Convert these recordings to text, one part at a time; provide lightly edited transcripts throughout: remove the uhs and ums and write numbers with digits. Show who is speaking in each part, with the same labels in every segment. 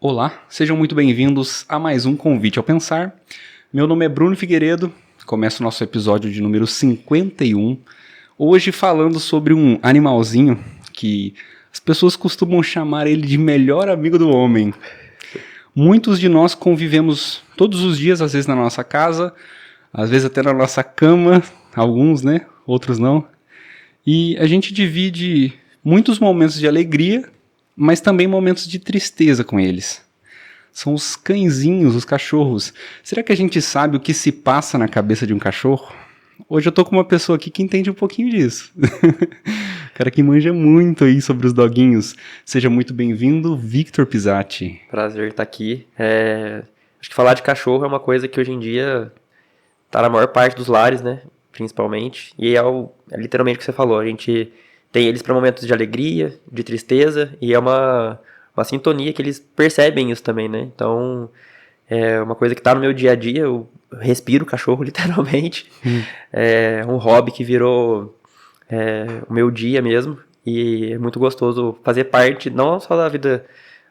Speaker 1: Olá, sejam muito bem-vindos a mais um Convite ao Pensar. Meu nome é Bruno Figueiredo, começa o nosso episódio de número 51, hoje falando sobre um animalzinho que as pessoas costumam chamar ele de melhor amigo do homem. Muitos de nós convivemos todos os dias, às vezes na nossa casa, às vezes até na nossa cama, alguns, né? Outros não. E a gente divide muitos momentos de alegria, mas também momentos de tristeza com eles. São os cãezinhos, os cachorros. Será que a gente sabe o que se passa na cabeça de um cachorro? Hoje eu tô com uma pessoa aqui que entende um pouquinho disso. Cara que manja muito aí sobre os doguinhos. Seja muito bem-vindo, Victor Pisatti.
Speaker 2: Prazer estar aqui. Acho que falar de cachorro é uma coisa que hoje em dia tá na maior parte dos lares, né? Principalmente. E é literalmente o que você falou. A gente tem eles para momentos de alegria, de tristeza, e é uma sintonia que eles percebem isso também, né? Então, é uma coisa que tá no meu dia a dia, eu respiro cachorro, literalmente. É um hobby que virou o meu dia mesmo, e é muito gostoso fazer parte, não só da vida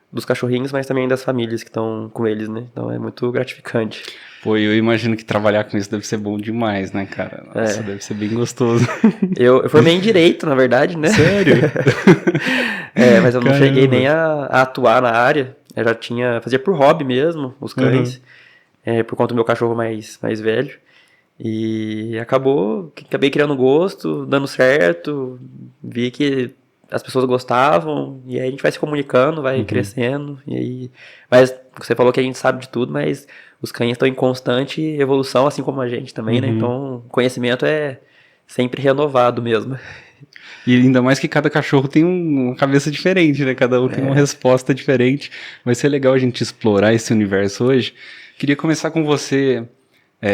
Speaker 2: dos cachorrinhos, mas também das famílias que estão com eles, né? Então é muito gratificante.
Speaker 1: Pô, eu imagino que trabalhar com isso deve ser bom demais, né, cara? Nossa, deve ser bem gostoso.
Speaker 2: Eu formei em Direito, na verdade, né?
Speaker 1: Sério?
Speaker 2: Mas eu não cheguei nem a atuar na área. Eu já fazia por hobby mesmo, os cães, por conta do meu cachorro mais velho. E acabei criando gosto, dando certo, vi que as pessoas gostavam, e aí a gente vai se comunicando, vai crescendo, e aí... Mas você falou que a gente sabe de tudo, mas os cães estão em constante evolução, assim como a gente também, né? Então, o conhecimento é sempre renovado mesmo.
Speaker 1: E ainda mais que cada cachorro tem uma cabeça diferente, né? Cada um tem uma resposta diferente. Vai ser legal a gente explorar esse universo hoje. Queria começar com você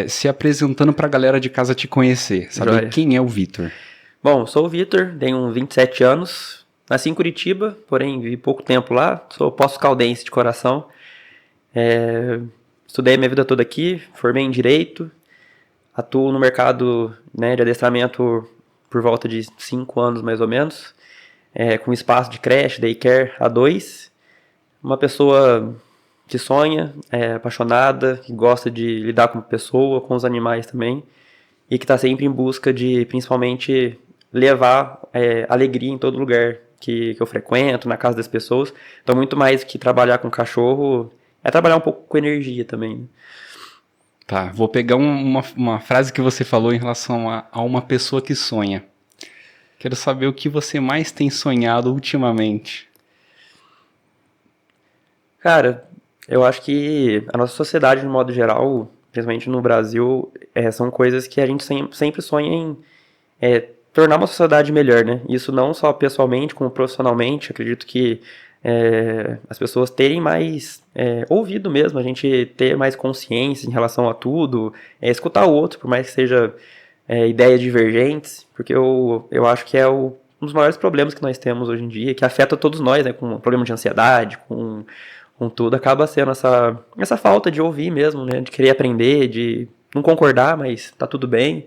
Speaker 1: se apresentando pra galera de casa te conhecer. Saber quem é o Victor.
Speaker 2: Bom, sou o Victor, tenho 27 anos, nasci em Curitiba, porém vivi pouco tempo lá, sou poço-caldense de coração. Estudei a minha vida toda aqui, formei em Direito, atuo no mercado, né, de adestramento por volta de 5 anos mais ou menos, com espaço de creche, daycare A2, uma pessoa que sonha, apaixonada, que gosta de lidar com pessoa, com os animais também, e que está sempre em busca de, principalmente, levar alegria em todo lugar que eu frequento, na casa das pessoas. Então, muito mais que trabalhar com cachorro, é trabalhar um pouco com energia também, né?
Speaker 1: Tá, vou pegar uma frase que você falou em relação a uma pessoa que sonha. Quero saber o que você mais tem sonhado ultimamente.
Speaker 2: Cara, eu acho que a nossa sociedade, de modo geral, principalmente no Brasil, são coisas que a gente sempre sonha em tornar uma sociedade melhor, né? Isso não só pessoalmente, como profissionalmente. Acredito que as pessoas terem mais ouvido mesmo, a gente ter mais consciência em relação a tudo, escutar o outro, por mais que seja ideias divergentes, porque eu acho que um dos maiores problemas que nós temos hoje em dia, que afeta todos nós, né, com o problema de ansiedade, com tudo, acaba sendo essa falta de ouvir mesmo, né, de querer aprender, de não concordar, mas tá tudo bem.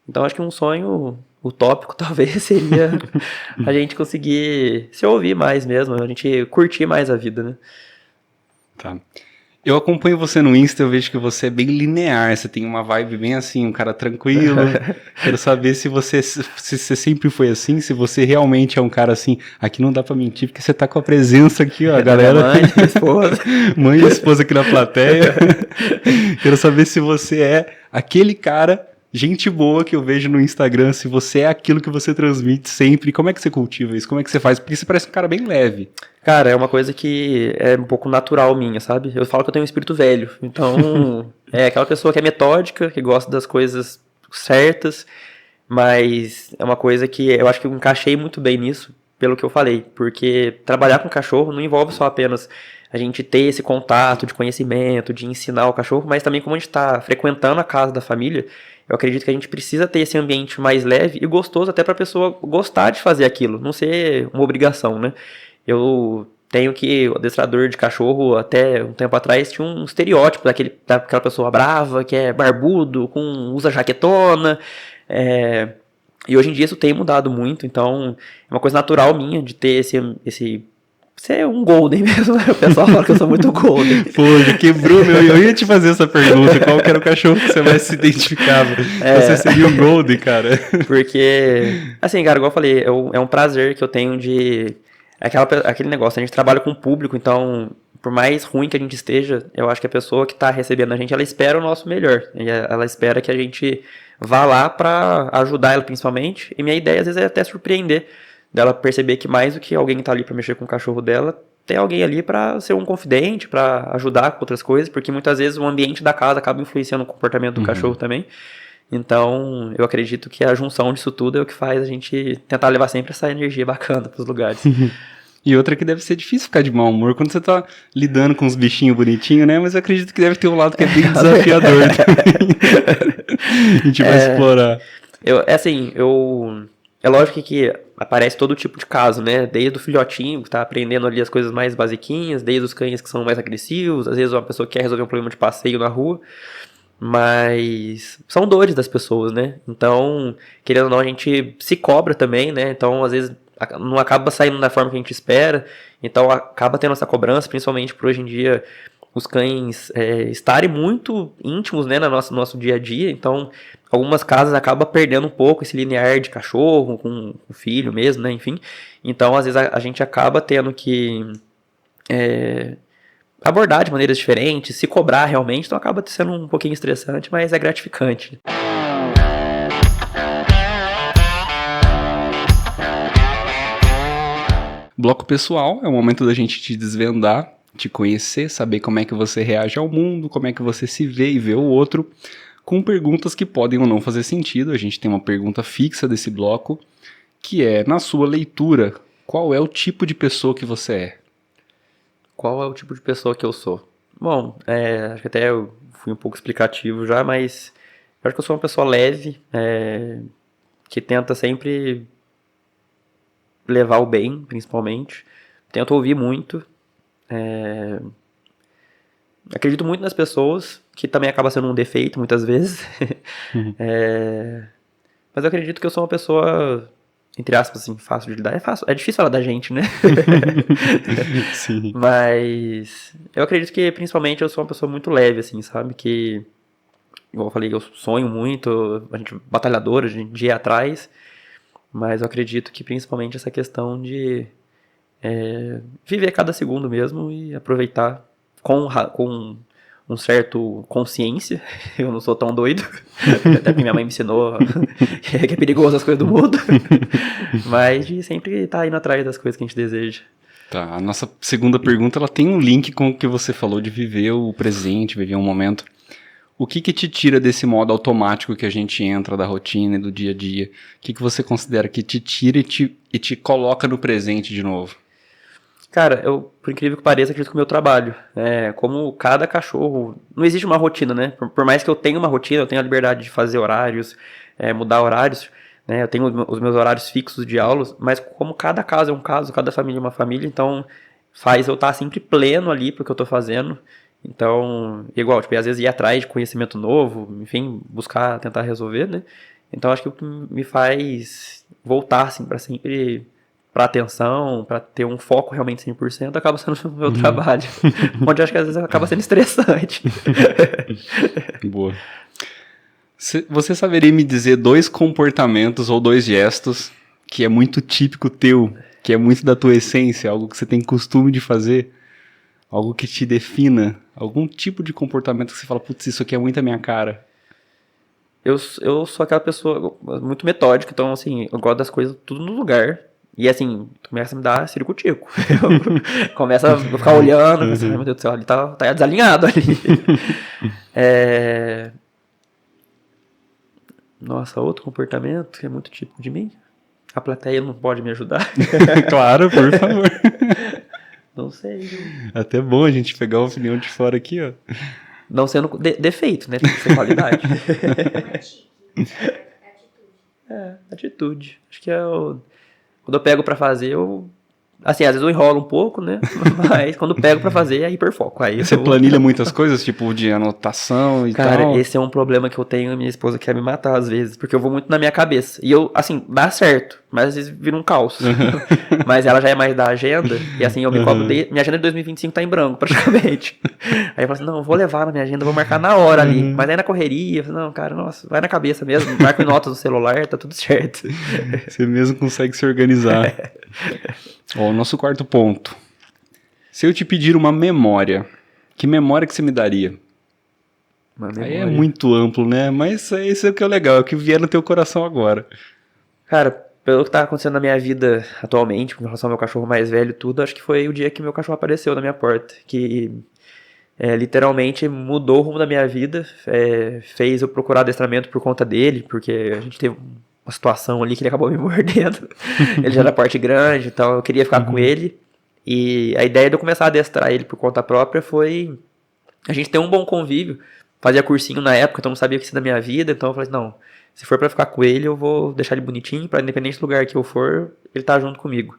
Speaker 2: Então acho que um sonho utópico talvez seria a gente conseguir se ouvir mais mesmo, a gente curtir mais a vida, né?
Speaker 1: Tá. Eu acompanho você no Insta, eu vejo que você é bem linear, você tem uma vibe bem assim, um cara tranquilo. Quero saber se você sempre foi assim, se você realmente é um cara assim. Aqui não dá pra mentir, porque você tá com a presença aqui, ó, a galera.
Speaker 2: Mãe, esposa.
Speaker 1: Mãe e esposa aqui na plateia. Quero saber se você é aquele cara, gente boa que eu vejo no Instagram, se você é aquilo que você transmite sempre. Como é que você cultiva isso? Como é que você faz? Porque você parece um cara bem leve.
Speaker 2: Cara, é uma coisa que é um pouco natural minha, sabe? Eu falo que eu tenho um espírito velho. Então, é aquela pessoa que é metódica, que gosta das coisas certas, mas é uma coisa que eu acho que eu encaixei muito bem nisso, pelo que eu falei. Porque trabalhar com cachorro não envolve só apenas a gente ter esse contato de conhecimento, de ensinar o cachorro, mas também como a gente está frequentando a casa da família, eu acredito que a gente precisa ter esse ambiente mais leve e gostoso até para a pessoa gostar de fazer aquilo, não ser uma obrigação, né? Eu tenho que o adestrador de cachorro, até um tempo atrás, tinha um estereótipo daquela pessoa brava, que é barbudo, usa jaquetona. E hoje em dia isso tem mudado muito, então é uma coisa natural minha de ter esse ser um golden mesmo, né? O pessoal fala que eu sou muito golden.
Speaker 1: Poxa, quebrou meu. Eu ia te fazer essa pergunta. Qual que era o cachorro que você mais se identificava? Você seria um golden, cara.
Speaker 2: Porque, assim, cara, igual eu falei, é um prazer que eu tenho de... Aquele negócio, a gente trabalha com o público, então, por mais ruim que a gente esteja, eu acho que a pessoa que tá recebendo a gente, ela espera o nosso melhor. E ela espera que a gente vá lá pra ajudar ela, principalmente. E minha ideia, às vezes, é até surpreender dela perceber que mais do que alguém tá ali pra mexer com o cachorro dela, tem alguém ali pra ser um confidente, pra ajudar com outras coisas, porque muitas vezes o ambiente da casa acaba influenciando o comportamento do cachorro também. Então, eu acredito que a junção disso tudo é o que faz a gente tentar levar sempre essa energia bacana pros lugares.
Speaker 1: E outra que deve ser difícil ficar de mau humor quando você tá lidando com uns bichinhos bonitinhos, né? Mas eu acredito que deve ter um lado que é bem desafiador também. A gente vai explorar.
Speaker 2: É lógico que aparece todo tipo de caso, né? Desde o filhotinho que tá aprendendo ali as coisas mais basiquinhas, desde os cães que são mais agressivos, às vezes uma pessoa que quer resolver um problema de passeio na rua. Mas são dores das pessoas, né? Então, querendo ou não, a gente se cobra também, né? Então, às vezes, não acaba saindo da forma que a gente espera. Então, acaba tendo essa cobrança, principalmente por hoje em dia, os cães estarem muito íntimos, né, no nosso dia a dia. Então, algumas casas acabam perdendo um pouco esse linear de cachorro com o filho mesmo, né? Enfim. Então, às vezes, a gente acaba tendo que... abordar de maneiras diferentes, se cobrar realmente, então acaba sendo um pouquinho estressante, mas é gratificante.
Speaker 1: Bloco pessoal é o momento da gente te desvendar, te conhecer, saber como é que você reage ao mundo, como é que você se vê e vê o outro, com perguntas que podem ou não fazer sentido. A gente tem uma pergunta fixa desse bloco, que é, na sua leitura, qual é o tipo de pessoa que você é?
Speaker 2: Qual é o tipo de pessoa que eu sou? Bom, acho que até eu fui um pouco explicativo já, mas eu acho que eu sou uma pessoa leve, que tenta sempre levar o bem, principalmente. Tento ouvir muito. Acredito muito nas pessoas, que também acaba sendo um defeito muitas vezes. Mas eu acredito que eu sou uma pessoa, entre aspas, assim, fácil de lidar. É difícil falar da gente, né?
Speaker 1: Sim.
Speaker 2: Mas eu acredito que, principalmente, eu sou uma pessoa muito leve, assim, sabe? Que, igual eu falei, eu sonho muito, a gente batalhadora, a gente ir atrás. Mas eu acredito que, principalmente, essa questão de viver cada segundo mesmo e aproveitar com um certo consciência. Eu não sou tão doido. Até que minha mãe me ensinou que é perigoso as coisas do mundo. Mas de sempre estar indo atrás das coisas que a gente deseja.
Speaker 1: Tá, a nossa segunda pergunta, ela tem um link com o que você falou de viver o presente, viver um momento. O que te tira desse modo automático que a gente entra da rotina e do dia a dia? O que você considera que te tira e te coloca no presente de novo?
Speaker 2: Cara, eu, por incrível que pareça, acredito que o meu trabalho, como cada cachorro, não existe uma rotina, né? Por mais que eu tenha uma rotina, eu tenho a liberdade de fazer horários, mudar horários, né? Eu tenho os meus horários fixos de aulas, mas como cada caso é um caso, cada família é uma família, então faz eu estar sempre pleno ali pro que eu tô fazendo. Então, igual, tipo, às vezes ir atrás de conhecimento novo, enfim, buscar, tentar resolver, né? Então, acho que o que me faz voltar, assim, pra sempre, pra atenção, pra ter um foco realmente 100%, acaba sendo o meu trabalho. Onde eu acho que às vezes acaba sendo estressante.
Speaker 1: Boa. Você saberia me dizer 2 comportamentos ou 2 gestos que é muito típico teu, que é muito da tua essência, algo que você tem costume de fazer? Algo que te defina, algum tipo de comportamento que você fala, putz, isso aqui é muito a minha cara.
Speaker 2: Eu sou aquela pessoa muito metódica, então, assim, eu gosto das coisas tudo no lugar. E, assim, começa a me dar circo-tico. Começa a ficar olhando, pensando, ai, meu Deus do céu, ele tá desalinhado ali. Nossa, outro comportamento que é muito típico de mim. A plateia não pode me ajudar.
Speaker 1: Claro, por favor.
Speaker 2: Não sei.
Speaker 1: Até bom a gente pegar a opinião de fora aqui, ó.
Speaker 2: Não sendo defeito, né? Tem que ser qualidade. Atitude. Acho que quando eu pego pra fazer, Assim, às vezes eu enrolo um pouco, né? Mas quando pego pra fazer, é hiperfoco. Aí
Speaker 1: Você planilha muitas coisas, tipo de anotação e
Speaker 2: Cara,
Speaker 1: tal?
Speaker 2: esse é um problema que eu tenho e minha esposa quer me matar às vezes, porque eu vou muito na minha cabeça. E eu, assim, dá certo, mas às vezes vira um caos. Mas ela já é mais da agenda, e assim, eu me cobro minha agenda de 2025 tá em branco, praticamente. Aí eu falo assim, não, eu vou levar na minha agenda, vou marcar na hora ali. Mas aí na correria, eu falo, não, cara, nossa, vai na cabeça mesmo, marca em notas no celular, tá tudo certo.
Speaker 1: Você mesmo consegue se organizar. Ó, o nosso quarto ponto. Se eu te pedir uma memória, que memória que você me daria? Aí é muito amplo, né? Mas isso é o que é legal, é o que vier no teu coração agora.
Speaker 2: Cara, pelo que tá acontecendo na minha vida atualmente, com relação ao meu cachorro mais velho e tudo, acho que foi o dia que meu cachorro apareceu na minha porta. Que literalmente mudou o rumo da minha vida, fez eu procurar adestramento por conta dele, porque a gente teve uma situação ali que ele acabou me mordendo. Ele já era parte grande, então eu queria ficar com ele. E a ideia de eu começar a adestrar ele por conta própria foi a gente ter um bom convívio. Fazia cursinho na época, então não sabia o que ia ser da minha vida, então eu falei assim, não, se for pra ficar com ele, eu vou deixar ele bonitinho, pra independente do lugar que eu for, ele tá junto comigo.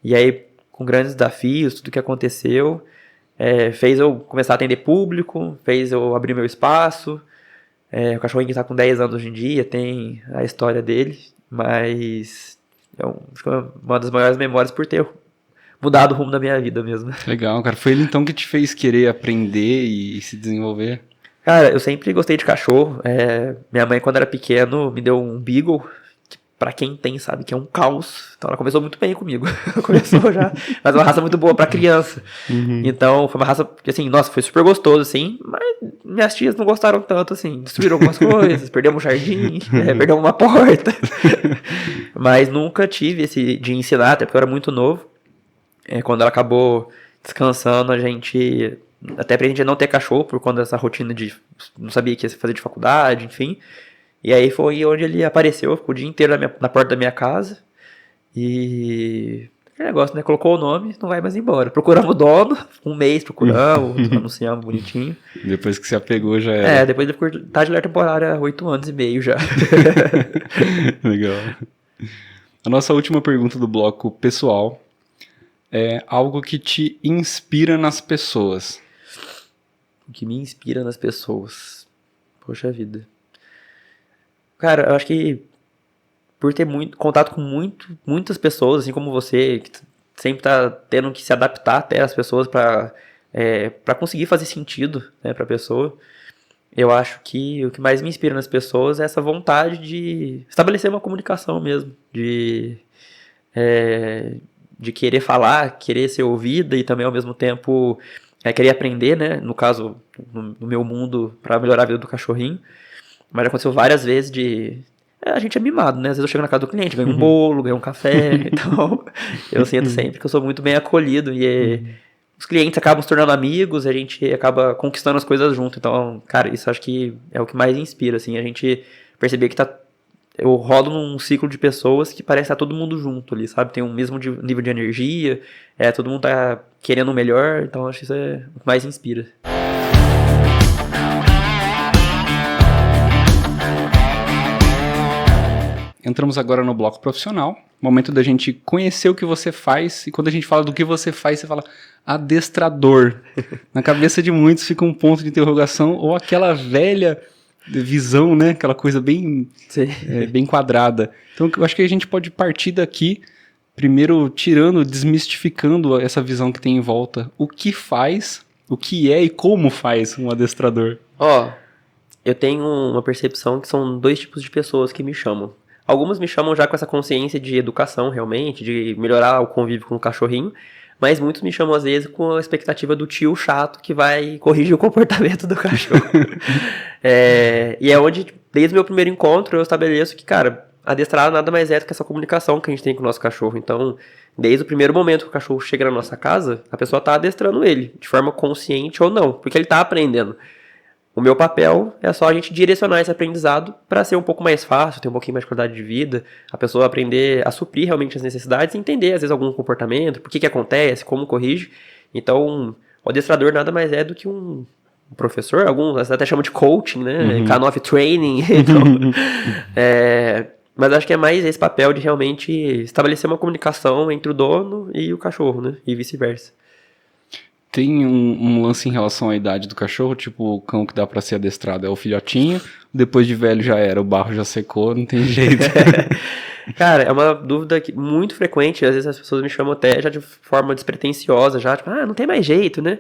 Speaker 2: E aí, com grandes desafios, tudo que aconteceu, fez eu começar a atender público, fez eu abrir meu espaço. O cachorrinho está com 10 anos hoje em dia, tem a história dele, mas acho que é uma das maiores memórias por ter mudado o rumo da minha vida mesmo.
Speaker 1: Legal, cara. Foi ele então que te fez querer aprender e se desenvolver?
Speaker 2: Cara, eu sempre gostei de cachorro. Minha mãe, quando era pequeno, me deu um Beagle, que pra quem tem, sabe que é um caos. Então ela começou muito bem comigo. Começou já, mas uma raça muito boa pra criança. Então foi uma raça que, assim, nossa, foi super gostoso, assim, mas minhas tias não gostaram tanto, assim, destruíram algumas coisas, perdemos um jardim, perdemos uma porta. Mas nunca tive esse de ensinar, até porque eu era muito novo. Quando ela acabou descansando, a gente até aprendi a não ter cachorro por conta dessa rotina de não sabia o que ia fazer de faculdade, enfim. E aí foi onde ele apareceu, ficou o dia inteiro na porta da minha casa. E aquele negócio, né? Colocou o nome, não vai mais embora. Procuramos o dono, um mês procuramos, anunciamos bonitinho.
Speaker 1: Depois que se apegou já era.
Speaker 2: Depois ele ficou tá de lar temporária há 8 anos e meio já.
Speaker 1: Legal. A nossa última pergunta do bloco pessoal é algo que te inspira nas pessoas.
Speaker 2: O que me inspira nas pessoas? Poxa vida. Cara, eu acho que por ter contato com muitas pessoas, assim como você, que sempre tá tendo que se adaptar até às pessoas para conseguir fazer sentido, né, pra pessoa, eu acho que o que mais me inspira nas pessoas é essa vontade de estabelecer uma comunicação mesmo, de querer falar, querer ser ouvida e também ao mesmo tempo querer aprender, né? No caso, no meu mundo, para melhorar a vida do cachorrinho. Mas já aconteceu várias vezes a gente é mimado, né? Às vezes eu chego na casa do cliente, ganho um bolo, ganho um café. Então, eu sinto sempre que eu sou muito bem acolhido. E os clientes acabam se tornando amigos, a gente acaba conquistando as coisas junto. Então, cara, isso acho que é o que mais inspira, assim. A gente perceber que eu rodo num ciclo de pessoas que parece estar todo mundo junto ali, sabe? Tem o mesmo nível de energia, todo mundo tá querendo o melhor, então acho que isso é o que mais inspira.
Speaker 1: Entramos agora no bloco profissional, momento da gente conhecer o que você faz, e quando a gente fala do que você faz, você fala adestrador. Na cabeça de muitos fica um ponto de interrogação, ou aquela velha visão, né? Aquela coisa bem quadrada. Então, eu acho que a gente pode partir daqui, primeiro desmistificando essa visão que tem em volta. O que faz, o que é e como faz um adestrador?
Speaker 2: Eu tenho uma percepção que são 2 tipos de pessoas que me chamam. Algumas me chamam já com essa consciência de educação, realmente, de melhorar o convívio com o cachorrinho, mas muitos me chamam, às vezes, com a expectativa do tio chato que vai corrigir o comportamento do cachorro. E é onde, desde o meu primeiro encontro, eu estabeleço que, cara, adestrar nada mais é do que essa comunicação que a gente tem com o nosso cachorro. Então, desde o primeiro momento que o cachorro chega na nossa casa, a pessoa está adestrando ele, de forma consciente ou não, porque ele está aprendendo. O meu papel é só a gente direcionar esse aprendizado para ser um pouco mais fácil, ter um pouquinho mais de qualidade de vida, a pessoa aprender a suprir realmente as necessidades e entender, às vezes, algum comportamento, por que acontece, como corrige. Então, o adestrador nada mais é do que um professor, alguns até chamam de coaching, né? Kind of training. Então, Mas acho que é mais esse papel de realmente estabelecer uma comunicação entre o dono e o cachorro, né? E vice-versa.
Speaker 1: Tem um lance em relação à idade do cachorro, tipo, o cão que dá pra ser adestrado é o filhotinho, depois de velho já era, o barro já secou, não tem jeito.
Speaker 2: Cara, é uma dúvida muito frequente, às vezes as pessoas me chamam até já de forma despretensiosa, já, tipo, não tem mais jeito, né?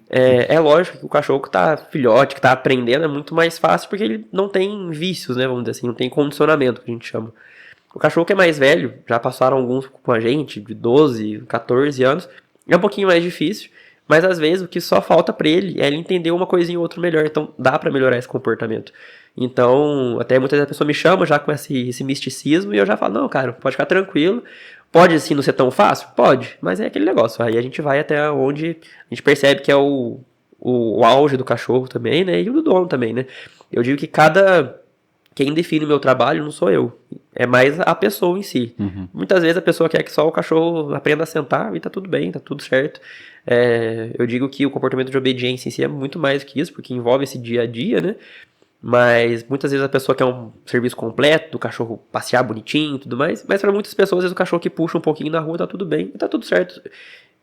Speaker 2: É lógico que o cachorro que tá filhote, que tá aprendendo, é muito mais fácil porque ele não tem vícios, né, vamos dizer assim, não tem condicionamento, que a gente chama. O cachorro que é mais velho, já passaram alguns com a gente, de 12, 14 anos, é um pouquinho mais difícil, mas às vezes o que só falta pra ele é ele entender uma coisinha ou outra melhor, então dá pra melhorar esse comportamento. Então, até muitas vezes a pessoa me chama já com esse misticismo e eu já falo, não, cara, pode ficar tranquilo. Pode, assim, não ser tão fácil? Pode, mas é aquele negócio. Aí a gente vai até onde a gente percebe que é o auge do cachorro também, né? E o do dono também, né? Eu digo que quem define o meu trabalho não sou eu. É mais a pessoa em si. Muitas vezes a pessoa quer que só o cachorro aprenda a sentar e tá tudo bem, tá tudo certo. Eu digo que o comportamento de obediência em si é muito mais do que isso, porque envolve esse dia a dia, né? Mas muitas vezes a pessoa quer um serviço completo, do cachorro passear bonitinho e tudo mais, mas para muitas pessoas, às vezes o cachorro que puxa um pouquinho na rua tá tudo bem, e tá tudo certo.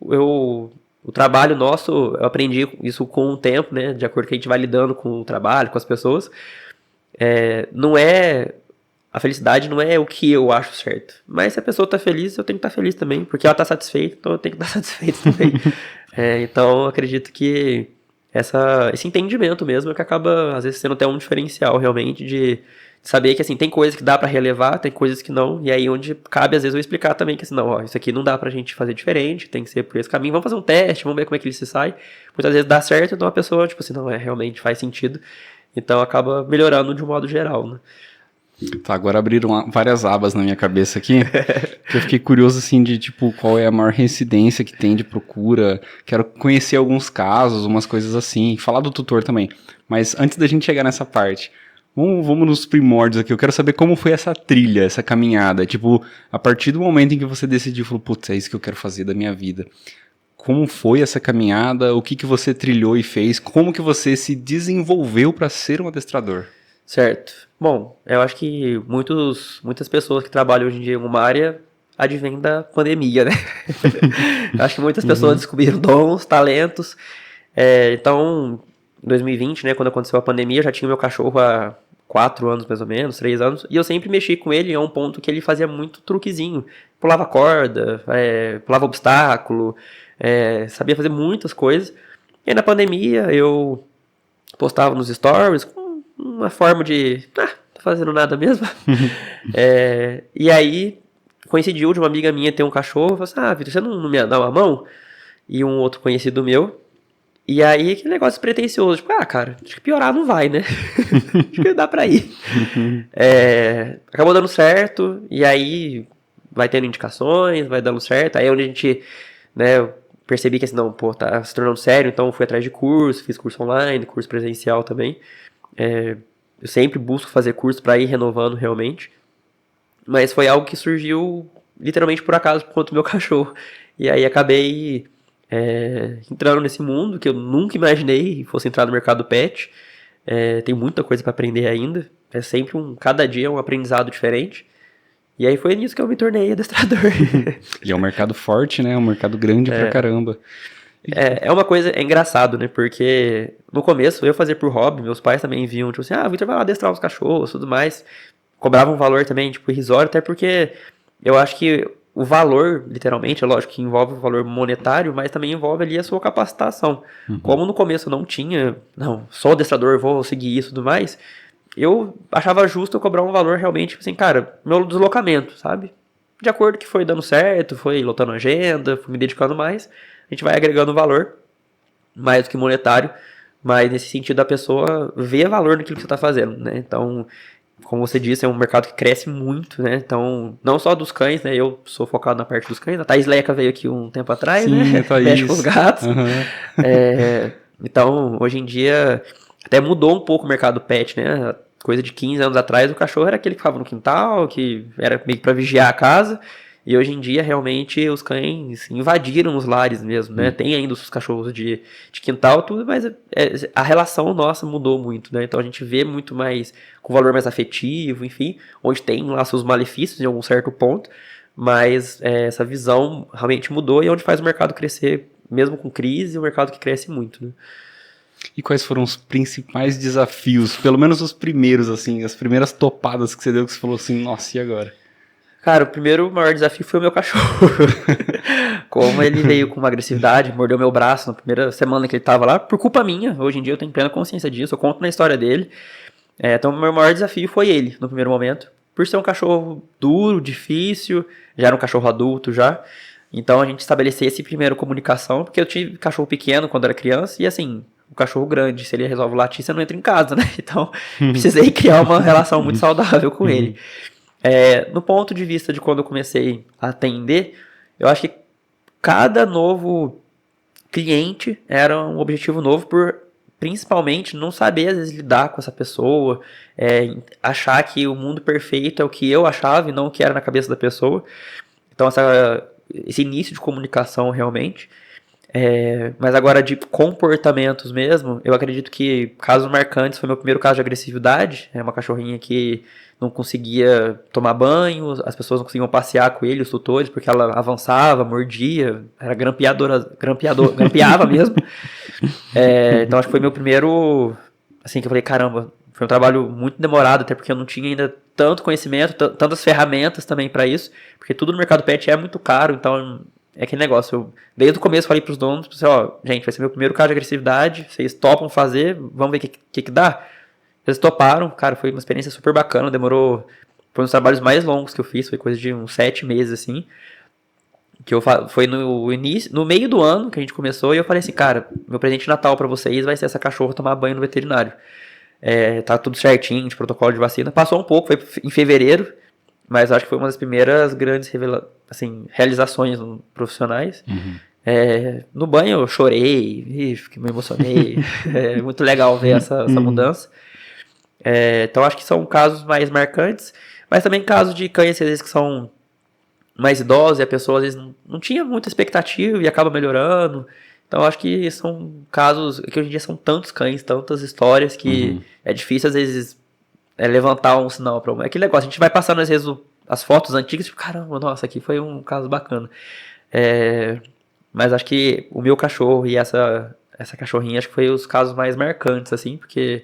Speaker 2: O trabalho nosso, eu aprendi isso com o tempo, né, de acordo com que a gente vai lidando com o trabalho, com as pessoas, a felicidade não é o que eu acho certo, mas se a pessoa tá feliz, eu tenho que estar feliz também, porque ela tá satisfeita, então eu tenho que estar satisfeito também. Então eu acredito que esse entendimento mesmo é que acaba, às vezes, sendo até um diferencial, realmente, de saber que, assim, tem coisas que dá pra relevar, tem coisas que não, e aí onde cabe, às vezes, eu explicar também que, assim, não, ó, isso aqui não dá pra gente fazer diferente, tem que ser por esse caminho, vamos fazer um teste, vamos ver como é que ele se sai. Muitas vezes dá certo, então a pessoa, tipo assim, não, realmente faz sentido, então acaba melhorando de um modo geral, né?
Speaker 1: Tá, agora abriram várias abas na minha cabeça aqui, que eu fiquei curioso, assim, de, tipo, qual é a maior reincidência que tem de procura, quero conhecer alguns casos, umas coisas assim, falar do tutor também, mas antes da gente chegar nessa parte, vamos nos primórdios aqui, eu quero saber como foi essa trilha, essa caminhada, tipo, a partir do momento em que você decidiu, falou, putz, é isso que eu quero fazer da minha vida, como foi essa caminhada, o que você trilhou e fez, como que você se desenvolveu para ser um adestrador?
Speaker 2: Certo. Bom, eu acho que muitas pessoas que trabalham hoje em dia em uma área advêm da pandemia, né? Eu acho que muitas pessoas descobriram dons, talentos. Então, em 2020, né, quando aconteceu a pandemia, eu já tinha meu cachorro há 4 anos, mais ou menos, 3 anos, e eu sempre mexi com ele a um ponto que ele fazia muito truquezinho. Pulava corda, pulava obstáculo, sabia fazer muitas coisas. E aí, na pandemia, eu postava nos stories uma forma de, tô fazendo nada mesmo. E aí, coincidiu de uma amiga minha ter um cachorro, eu falei assim, Vitor, você não me dá uma mão? E um outro conhecido meu. E aí, aquele negócio despretensioso, tipo, cara, acho que piorar não vai, né? Acho que dá pra ir. Acabou dando certo, e aí vai tendo indicações, vai dando certo, aí é onde a gente, né, eu percebi que assim, não, tá se tornando sério, então fui atrás de curso, fiz curso online, curso presencial também. Eu sempre busco fazer curso para ir renovando realmente, mas foi algo que surgiu literalmente por acaso por conta do meu cachorro, e aí acabei entrando nesse mundo que eu nunca imaginei fosse entrar no mercado pet. Tem muita coisa para aprender ainda, sempre cada dia é um aprendizado diferente, e aí foi nisso que eu me tornei adestrador.
Speaker 1: E é um mercado forte, né, é um mercado grande pra caramba.
Speaker 2: É uma coisa, é engraçado, né, porque no começo eu fazia por hobby, meus pais também viam, tipo assim, o Vitor vai lá adestrar os cachorros, tudo mais, cobrava um valor também, tipo, irrisório, até porque eu acho que o valor, literalmente, é lógico que envolve o valor monetário, mas também envolve ali a sua capacitação. Como no começo eu não tinha, sou adestrador, vou seguir isso e tudo mais, eu achava justo eu cobrar um valor realmente, tipo assim, cara, meu deslocamento, sabe? De acordo que foi dando certo, foi lotando agenda, fui me dedicando mais, a gente vai agregando valor, mais do que monetário, mas nesse sentido a pessoa vê valor naquilo que você está fazendo, né? Então, como você disse, é um mercado que cresce muito, né? Então, não só dos cães, né? Eu sou focado na parte dos cães. A Thaís Leca veio aqui um tempo atrás,
Speaker 1: sim,
Speaker 2: né? Mexe com os gatos. Então, hoje em dia, até mudou um pouco o mercado pet, né? Coisa de 15 anos atrás, o cachorro era aquele que ficava no quintal, que era meio que para vigiar a casa. E hoje em dia, realmente, os cães invadiram os lares mesmo, né? Tem ainda os cachorros de quintal, tudo, mas a relação nossa mudou muito, né? Então a gente vê muito mais, com valor mais afetivo, enfim, onde tem lá seus malefícios em algum certo ponto, mas essa visão realmente mudou e é onde faz o mercado crescer, mesmo com crise, o mercado que cresce muito, né?
Speaker 1: E quais foram os principais desafios, pelo menos os primeiros, assim, as primeiras topadas que você deu, que você falou assim, nossa, e agora?
Speaker 2: Cara, o primeiro maior desafio foi o meu cachorro. Como ele veio com uma agressividade, mordeu meu braço na primeira semana que ele tava lá, por culpa minha. Hoje em dia eu tenho plena consciência disso, eu conto na história dele. Então o meu maior desafio foi ele, no primeiro momento. Por ser um cachorro duro, difícil, já era um cachorro adulto já. Então a gente estabeleceu esse primeiro comunicação, porque eu tive cachorro pequeno quando era criança, e assim, o cachorro grande, se ele resolve latir, você não entra em casa, né? Então precisei criar uma relação muito saudável com ele. No ponto de vista de quando eu comecei a atender, eu acho que cada novo cliente era um objetivo novo por, principalmente, não saber às vezes lidar com essa pessoa, achar que o mundo perfeito é o que eu achava e não o que era na cabeça da pessoa. Então esse início de comunicação realmente. Mas agora de comportamentos mesmo, eu acredito que casos marcantes foi meu primeiro caso de agressividade. É uma cachorrinha que não conseguia tomar banho, as pessoas não conseguiam passear com ele, os tutores, porque ela avançava, mordia, era grampeava mesmo. Então acho que foi meu primeiro, assim, que eu falei, caramba, foi um trabalho muito demorado, até porque eu não tinha ainda tanto conhecimento, tantas ferramentas também para isso, porque tudo no mercado pet é muito caro, então é aquele negócio, desde o começo falei pros donos, gente, vai ser meu primeiro caso de agressividade, vocês topam fazer, vamos ver o que dá. Eles toparam, cara, foi uma experiência super bacana, foi um dos trabalhos mais longos que eu fiz, foi coisa de uns 7 meses, assim, foi no início, no meio do ano que a gente começou, e eu falei assim, cara, meu presente de Natal pra vocês vai ser essa cachorra tomar banho no veterinário. Tá tudo certinho, de protocolo de vacina, passou um pouco, foi em fevereiro, mas acho que foi uma das primeiras grandes realizações profissionais. No banho eu chorei, me emocionei, é muito legal ver essa mudança. Então acho que são casos mais marcantes, mas também casos de cães às vezes que são mais idosos e a pessoa às vezes não tinha muita expectativa e acaba melhorando. Então acho que são casos que hoje em dia são tantos cães, tantas histórias que é difícil às vezes levantar um sinal para um. É aquele negócio, a gente vai passando às vezes as fotos antigas e tipo, caramba, nossa, aqui foi um caso bacana. Mas acho que o meu cachorro e essa cachorrinha acho que foi os casos mais marcantes, assim, porque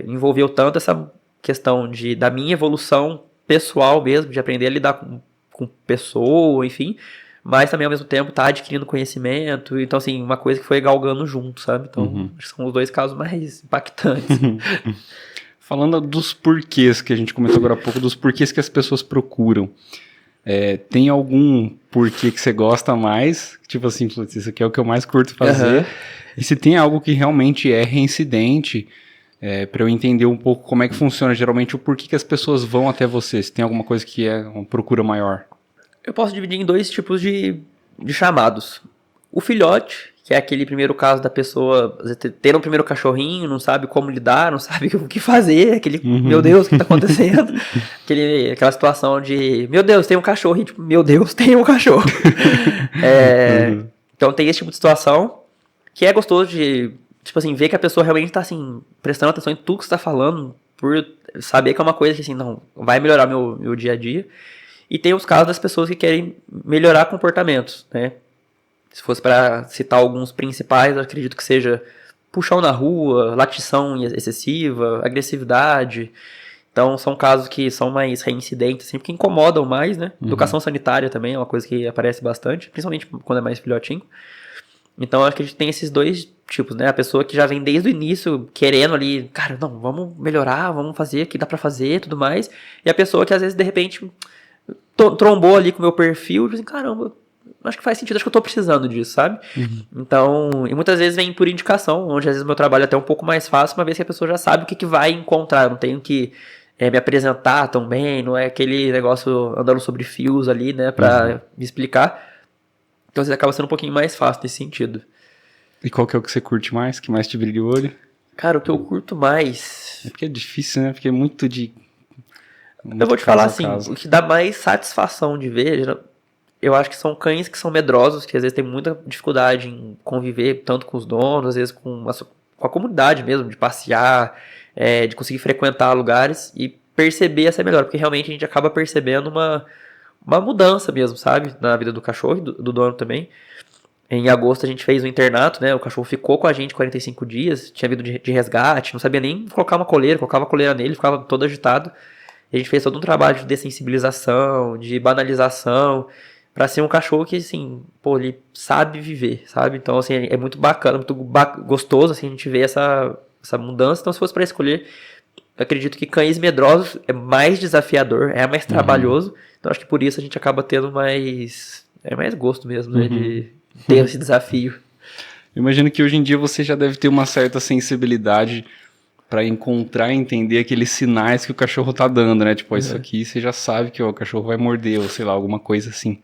Speaker 2: envolveu tanto essa questão da minha evolução pessoal mesmo, de aprender a lidar com pessoa, enfim, mas também ao mesmo tempo tá adquirindo conhecimento, então assim, uma coisa que foi galgando junto, sabe? Então, acho que são os dois casos mais impactantes.
Speaker 1: Falando dos porquês, que a gente comentou agora há pouco, dos porquês que as pessoas procuram, tem algum porquê que você gosta mais? Tipo assim, isso aqui é o que eu mais curto fazer. E se tem algo que realmente é reincidente, para eu entender um pouco como é que funciona geralmente, o porquê que as pessoas vão até você, se tem alguma coisa que é uma procura maior.
Speaker 2: Eu posso dividir em dois tipos de chamados. O filhote, que é aquele primeiro caso da pessoa ter um primeiro cachorrinho, não sabe como lidar, não sabe o que fazer, aquele, meu Deus, o que tá acontecendo? Aquela situação de, meu Deus, tem um cachorro, e tipo, meu Deus, tem um cachorro. Então tem esse tipo de situação, que é gostoso de, tipo assim, ver que a pessoa realmente tá, assim, prestando atenção em tudo que você tá falando, por saber que é uma coisa que, assim, não, vai melhorar meu dia a dia. E tem os casos das pessoas que querem melhorar comportamentos, né? Se fosse para citar alguns principais, eu acredito que seja puxão na rua, latição excessiva, agressividade. Então, são casos que são mais reincidentes, assim, porque incomodam mais, né? Educação sanitária também é uma coisa que aparece bastante, principalmente quando é mais filhotinho. Então, acho que a gente tem esses dois tipos, né? A pessoa que já vem desde o início querendo ali, cara, não, vamos melhorar, vamos fazer o que dá pra fazer e tudo mais. E a pessoa que às vezes, de repente, trombou ali com o meu perfil, e assim, caramba, acho que faz sentido, acho que eu tô precisando disso, sabe? Então, e muitas vezes vem por indicação, onde às vezes o meu trabalho é até um pouco mais fácil, uma vez que a pessoa já sabe o que vai encontrar, eu não tenho que me apresentar tão bem, não é aquele negócio andando sobre fios ali, né, pra me explicar. Então, às vezes acaba sendo um pouquinho mais fácil nesse sentido.
Speaker 1: E qual que é o que você curte mais, que mais te brilha o olho?
Speaker 2: Cara, o que eu curto mais...
Speaker 1: É porque é difícil, né? Porque é muito de...
Speaker 2: Eu vou te falar
Speaker 1: caso a
Speaker 2: assim,
Speaker 1: caso.
Speaker 2: o que dá mais satisfação de ver, eu acho que são cães que são medrosos, que às vezes tem muita dificuldade em conviver tanto com os donos, às vezes com a comunidade mesmo, de passear, de conseguir frequentar lugares e perceber essa melhora, porque realmente a gente acaba percebendo uma mudança mesmo, sabe? Na vida do cachorro e do dono também. Em agosto a gente fez um internato, né? O cachorro ficou com a gente 45 dias, tinha vindo de resgate, não sabia nem colocar uma coleira, colocava a coleira nele, ficava todo agitado. E a gente fez todo um trabalho de dessensibilização, de banalização, pra ser um cachorro que, assim, pô, ele sabe viver, sabe? Então, assim, é muito bacana, muito gostoso, assim, a gente ver essa mudança. Então, se fosse pra escolher, eu acredito que cães medrosos é mais desafiador, é mais trabalhoso. Então, acho que por isso a gente acaba tendo mais gosto mesmo, né, de ter esse desafio.
Speaker 1: Eu imagino que hoje em dia você já deve ter uma certa sensibilidade para encontrar e entender aqueles sinais que o cachorro tá dando, né? Tipo, isso aqui você já sabe que ó, o cachorro vai morder, ou sei lá, alguma coisa assim.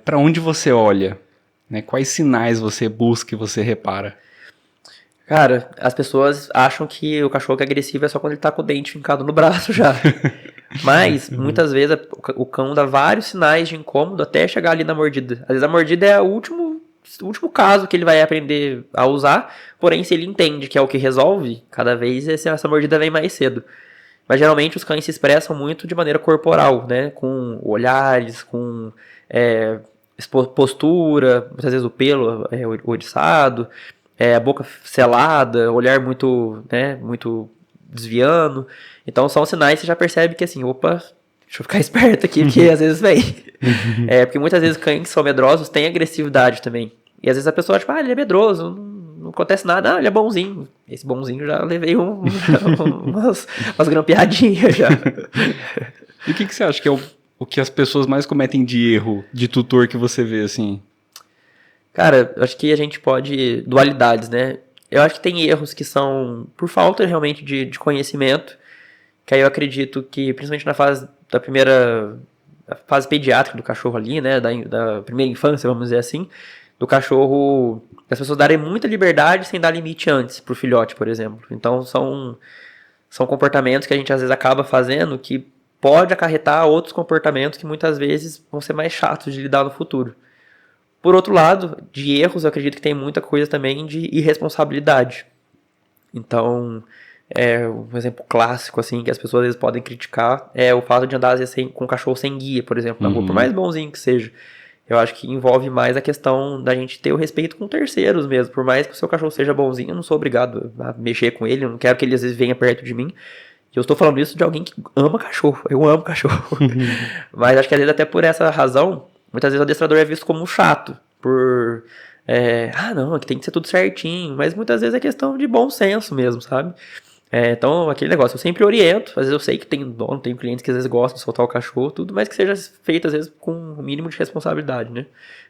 Speaker 1: Para onde você olha? Né? Quais sinais você busca e você repara?
Speaker 2: Cara, as pessoas acham que o cachorro que é agressivo é só quando ele tá com o dente fincado no braço já. Mas, muitas vezes, o cão dá vários sinais de incômodo até chegar ali na mordida. Às vezes a mordida é o último caso que ele vai aprender a usar, porém, se ele entende que é o que resolve, cada vez essa mordida vem mais cedo. Mas, geralmente, os cães se expressam muito de maneira corporal, né? Com olhares, com postura, muitas vezes o pelo ouriçado, a boca selada, olhar muito, né, muito desviando. Então são sinais que você já percebe que assim, opa, deixa eu ficar esperto aqui, porque às vezes vem. Porque muitas vezes cães que são medrosos têm agressividade também. E às vezes a pessoa, tipo, ele é medroso, não acontece nada, ele é bonzinho. Esse bonzinho já levei umas grampeadinhas já.
Speaker 1: E o que você acha que é o que as pessoas mais cometem de erro, de tutor que você vê, assim?
Speaker 2: Cara, eu acho que a gente pode... Dualidades, né? Eu acho que tem erros que são por falta realmente de conhecimento, que aí eu acredito que, principalmente na fase da primeira... A fase pediátrica do cachorro ali, né? Da primeira infância, vamos dizer assim, do cachorro... As pessoas darem muita liberdade sem dar limite antes pro filhote, por exemplo. Então, são comportamentos que a gente às vezes acaba fazendo que pode acarretar outros comportamentos que muitas vezes vão ser mais chatos de lidar no futuro. Por outro lado, de erros, eu acredito que tem muita coisa também de irresponsabilidade. Então, um exemplo clássico, assim, que as pessoas às vezes podem criticar é o fato de andar às vezes com um cachorro sem guia, por exemplo, na rua, por mais bonzinho que seja. Eu acho que envolve mais a questão da gente ter o respeito com terceiros mesmo. Por mais que o seu cachorro seja bonzinho, eu não sou obrigado a mexer com ele, eu não quero que ele às vezes venha perto de mim. E eu estou falando isso de alguém que ama cachorro. Eu amo cachorro. Mas acho que às vezes até por essa razão, muitas vezes o adestrador é visto como chato. Não, aqui tem que ser tudo certinho. Mas muitas vezes é questão de bom senso mesmo, sabe? Então, aquele negócio, eu sempre oriento. Às vezes eu sei que tem dono, tem clientes que às vezes gostam de soltar o cachorro, tudo, mas que seja feito às vezes com o mínimo de responsabilidade, né?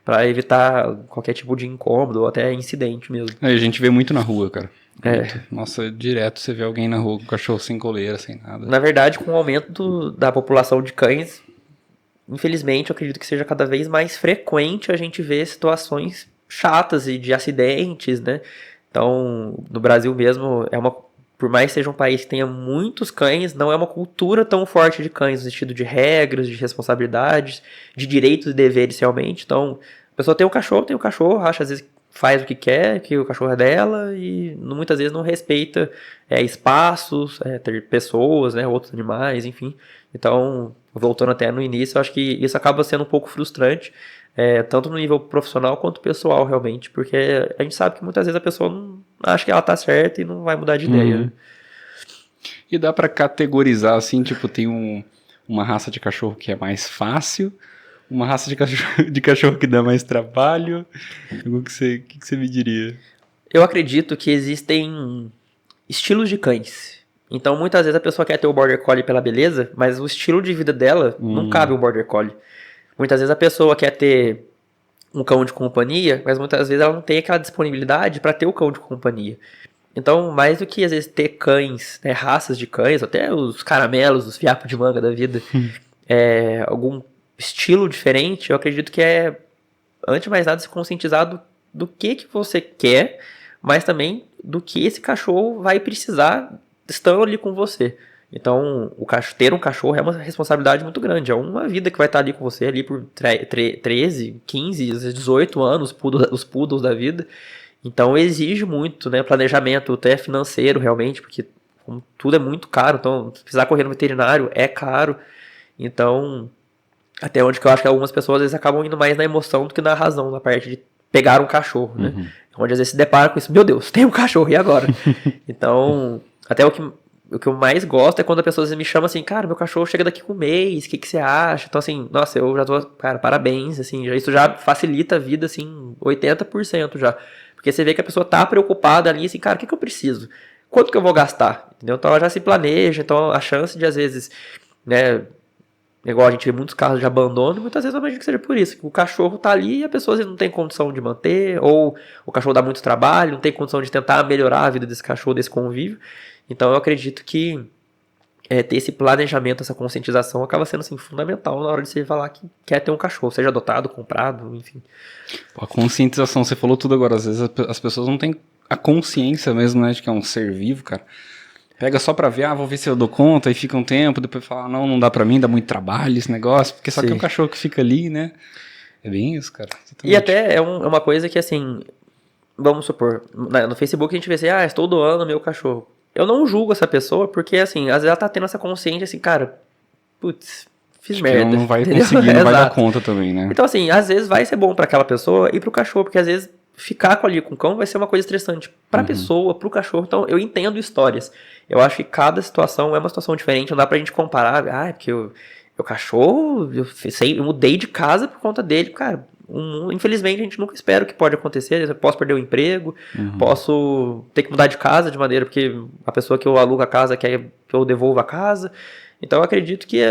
Speaker 2: Pra evitar qualquer tipo de incômodo ou até incidente mesmo.
Speaker 1: A gente vê muito na rua, cara. Nossa, direto você vê alguém na rua com cachorro sem coleira, sem nada.
Speaker 2: Na verdade, com o aumento da população de cães, infelizmente, eu acredito que seja cada vez mais frequente a gente ver situações chatas e de acidentes, né? Então, no Brasil mesmo, por mais que seja um país que tenha muitos cães, não é uma cultura tão forte de cães, no sentido de regras, de responsabilidades, de direitos e deveres realmente. Então, a pessoa tem o cachorro, acha às vezes faz o que quer, que o cachorro é dela e muitas vezes não respeita espaços, ter pessoas, né, outros animais, enfim. Então, voltando até no início, eu acho que isso acaba sendo um pouco frustrante, tanto no nível profissional quanto pessoal, realmente, porque a gente sabe que muitas vezes a pessoa não acha que ela tá certa e não vai mudar de ideia. Né?
Speaker 1: E dá pra categorizar, assim, tipo, tem uma raça de cachorro que é mais fácil, uma raça de cachorro que dá mais trabalho. O que você me diria?
Speaker 2: Eu acredito que existem estilos de cães. Então, muitas vezes a pessoa quer ter o Border Collie pela beleza, mas o estilo de vida dela não cabe um Border Collie. Muitas vezes a pessoa quer ter um cão de companhia, mas muitas vezes ela não tem aquela disponibilidade para ter o cão de companhia. Então, mais do que às vezes ter cães, né, raças de cães, até os caramelos, os fiapos de manga da vida, algum estilo diferente, eu acredito que antes de mais nada, se conscientizar do que você quer, mas também do que esse cachorro vai precisar estando ali com você. Então, ter um cachorro é uma responsabilidade muito grande. É uma vida que vai estar ali com você ali por 13, 15, 18 anos, os poodles da vida. Então, exige muito, né? Planejamento até financeiro, realmente, porque tudo é muito caro. Então, se precisar correr no veterinário, é caro. Então, até onde que eu acho que algumas pessoas às vezes acabam indo mais na emoção do que na razão, na parte de pegar um cachorro, né? Onde às vezes se depara com isso, meu Deus, tem um cachorro, e agora? Então, até o que eu mais gosto é quando a pessoa me chama assim, cara, meu cachorro chega daqui com um mês, o que você acha? Então, assim, nossa, eu já tô, cara, parabéns, assim, isso já facilita a vida, assim, 80% já. Porque você vê que a pessoa tá preocupada ali, assim, cara, o que eu preciso? Quanto que eu vou gastar? Entendeu? Então, ela já se planeja, então a chance de, às vezes, né, igual a gente vê muitos casos de abandono, muitas vezes eu imagino que seja por isso. Que o cachorro tá ali e a pessoa às vezes não tem condição de manter, ou o cachorro dá muito trabalho, não tem condição de tentar melhorar a vida desse cachorro, desse convívio. Então eu acredito que ter esse planejamento, essa conscientização acaba sendo assim, fundamental na hora de você falar que quer ter um cachorro, seja adotado, comprado, enfim.
Speaker 1: A conscientização, você falou tudo agora, às vezes as pessoas não têm a consciência mesmo, né, de que é um ser vivo, cara. Pega só pra ver, vou ver se eu dou conta, aí fica um tempo, depois fala, não dá pra mim, dá muito trabalho esse negócio, porque só que é um cachorro que fica ali, né? É bem isso, cara. Exatamente.
Speaker 2: E até é uma coisa que, assim, vamos supor, no Facebook a gente vê assim, estou doando meu cachorro. Eu não julgo essa pessoa, porque, assim, às vezes ela tá tendo essa consciência, assim, cara, putz, fiz
Speaker 1: acho
Speaker 2: merda.
Speaker 1: Que não vai conseguir, não vai dar conta também, né?
Speaker 2: Então, assim, às vezes vai ser bom pra aquela pessoa e pro cachorro, porque às vezes ficar ali com o cão vai ser uma coisa estressante pra pessoa, pro cachorro. Então, eu entendo histórias. Eu acho que cada situação é uma situação diferente, não dá pra gente comparar, porque o cachorro, eu mudei de casa por conta dele, cara. Infelizmente, a gente nunca espera o que pode acontecer. Eu posso perder o emprego, posso ter que mudar de casa de maneira porque a pessoa que eu alugo a casa quer que eu devolva a casa. Então, eu acredito que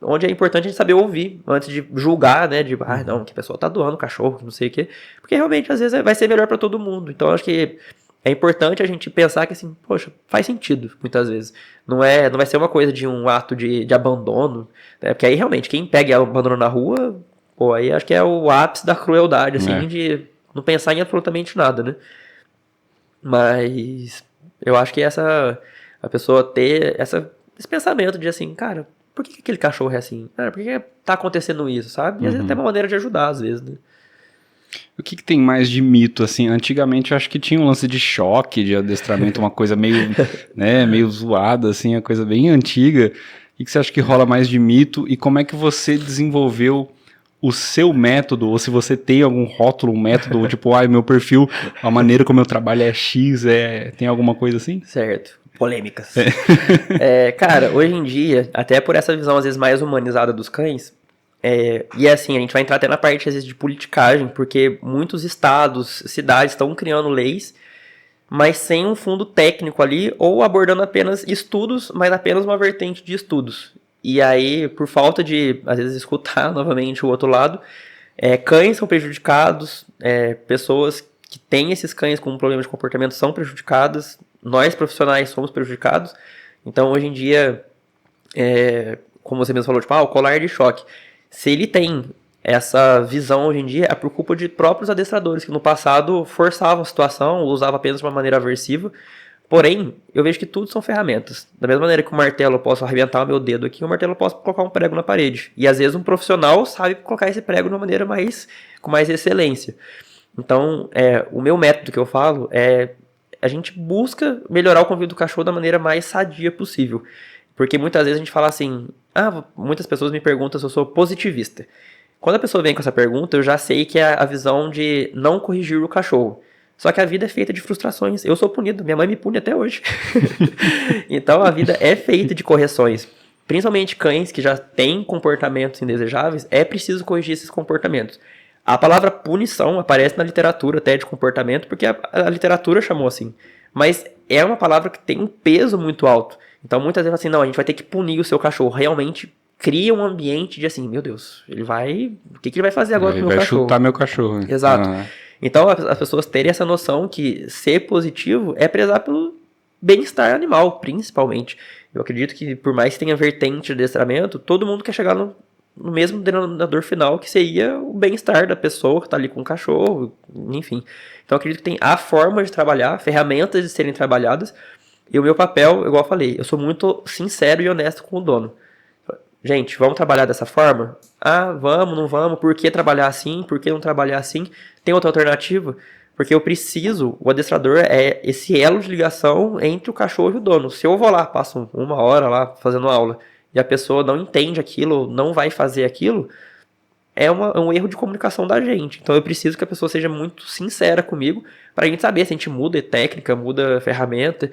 Speaker 2: onde é importante a gente saber ouvir antes de julgar, né? De, não, que a pessoa tá doando o cachorro, que não sei o quê. Porque realmente, às vezes, vai ser melhor para todo mundo. Então, acho que é importante a gente pensar que, assim, poxa, faz sentido, muitas vezes. Não vai ser uma coisa de um ato de abandono, né? Porque aí, realmente, quem pega e abandona na rua, aí acho que é o ápice da crueldade, assim, de não pensar em absolutamente nada, né? Mas eu acho que a pessoa ter esse pensamento de, assim, cara, por que aquele cachorro é assim? Por que tá acontecendo isso, sabe? E às vezes até uma maneira de ajudar, às vezes, né?
Speaker 1: O que tem mais de mito, assim? Antigamente eu acho que tinha um lance de choque, de adestramento, uma coisa meio, né, meio zoada, assim, uma coisa bem antiga. O que você acha que rola mais de mito? E como é que você desenvolveu o seu método? Ou se você tem algum rótulo, um método, tipo, meu perfil, a maneira como eu trabalho é X, tem alguma coisa assim?
Speaker 2: Certo. Polêmicas. Cara, hoje em dia, até por essa visão às vezes mais humanizada dos cães, e assim, a gente vai entrar até na parte às vezes de politicagem, porque muitos estados, cidades estão criando leis, mas sem um fundo técnico ali, ou abordando apenas estudos, mas apenas uma vertente de estudos. E aí, por falta de, às vezes, escutar novamente o outro lado, cães são prejudicados, pessoas que têm esses cães com problemas de comportamento são prejudicadas, nós profissionais somos prejudicados. Então, hoje em dia, como você mesmo falou, tipo, o colar de choque. Se ele tem essa visão hoje em dia, é por culpa de próprios adestradores, que no passado forçavam a situação, ou usavam apenas de uma maneira aversiva. Porém, eu vejo que tudo são ferramentas. Da mesma maneira que o martelo eu posso arrebentar o meu dedo aqui, o martelo eu posso colocar um prego na parede. E às vezes um profissional sabe colocar esse prego de uma maneira com mais excelência. Então, o meu método que eu falo a gente busca melhorar o convívio do cachorro da maneira mais sadia possível. Porque muitas vezes a gente fala assim, muitas pessoas me perguntam se eu sou positivista. Quando a pessoa vem com essa pergunta, eu já sei que é a visão de não corrigir o cachorro. Só que a vida é feita de frustrações. Eu sou punido, minha mãe me pune até hoje. Então a vida é feita de correções. Principalmente cães que já têm comportamentos indesejáveis, é preciso corrigir esses comportamentos. A palavra punição aparece na literatura até de comportamento, porque a literatura chamou assim. Mas é uma palavra que tem um peso muito alto. Então muitas vezes assim, não, a gente vai ter que punir o seu cachorro. Realmente cria um ambiente de assim, meu Deus, o que ele vai fazer agora com o meu cachorro?
Speaker 1: Ele vai chutar meu cachorro.
Speaker 2: Exato. Então as pessoas terem essa noção que ser positivo é prezar pelo bem-estar animal, principalmente. Eu acredito que por mais que tenha vertente de adestramento, todo mundo quer chegar no mesmo denominador final, que seria o bem-estar da pessoa que está ali com o cachorro, enfim. Então eu acredito que tem a forma de trabalhar, ferramentas de serem trabalhadas, E o meu papel, igual eu falei, eu sou muito sincero e honesto com o dono. Gente, vamos trabalhar dessa forma? Ah, vamos, não vamos? Por que trabalhar assim? Por que não trabalhar assim? Tem outra alternativa? Porque eu preciso, o adestrador é esse elo de ligação entre o cachorro e o dono. Se eu vou lá, passo 1 hora lá fazendo aula, e a pessoa não entende aquilo, não vai fazer aquilo, é um erro de comunicação da gente. Então eu preciso que a pessoa seja muito sincera comigo, para a gente saber se a gente muda técnica, muda ferramenta.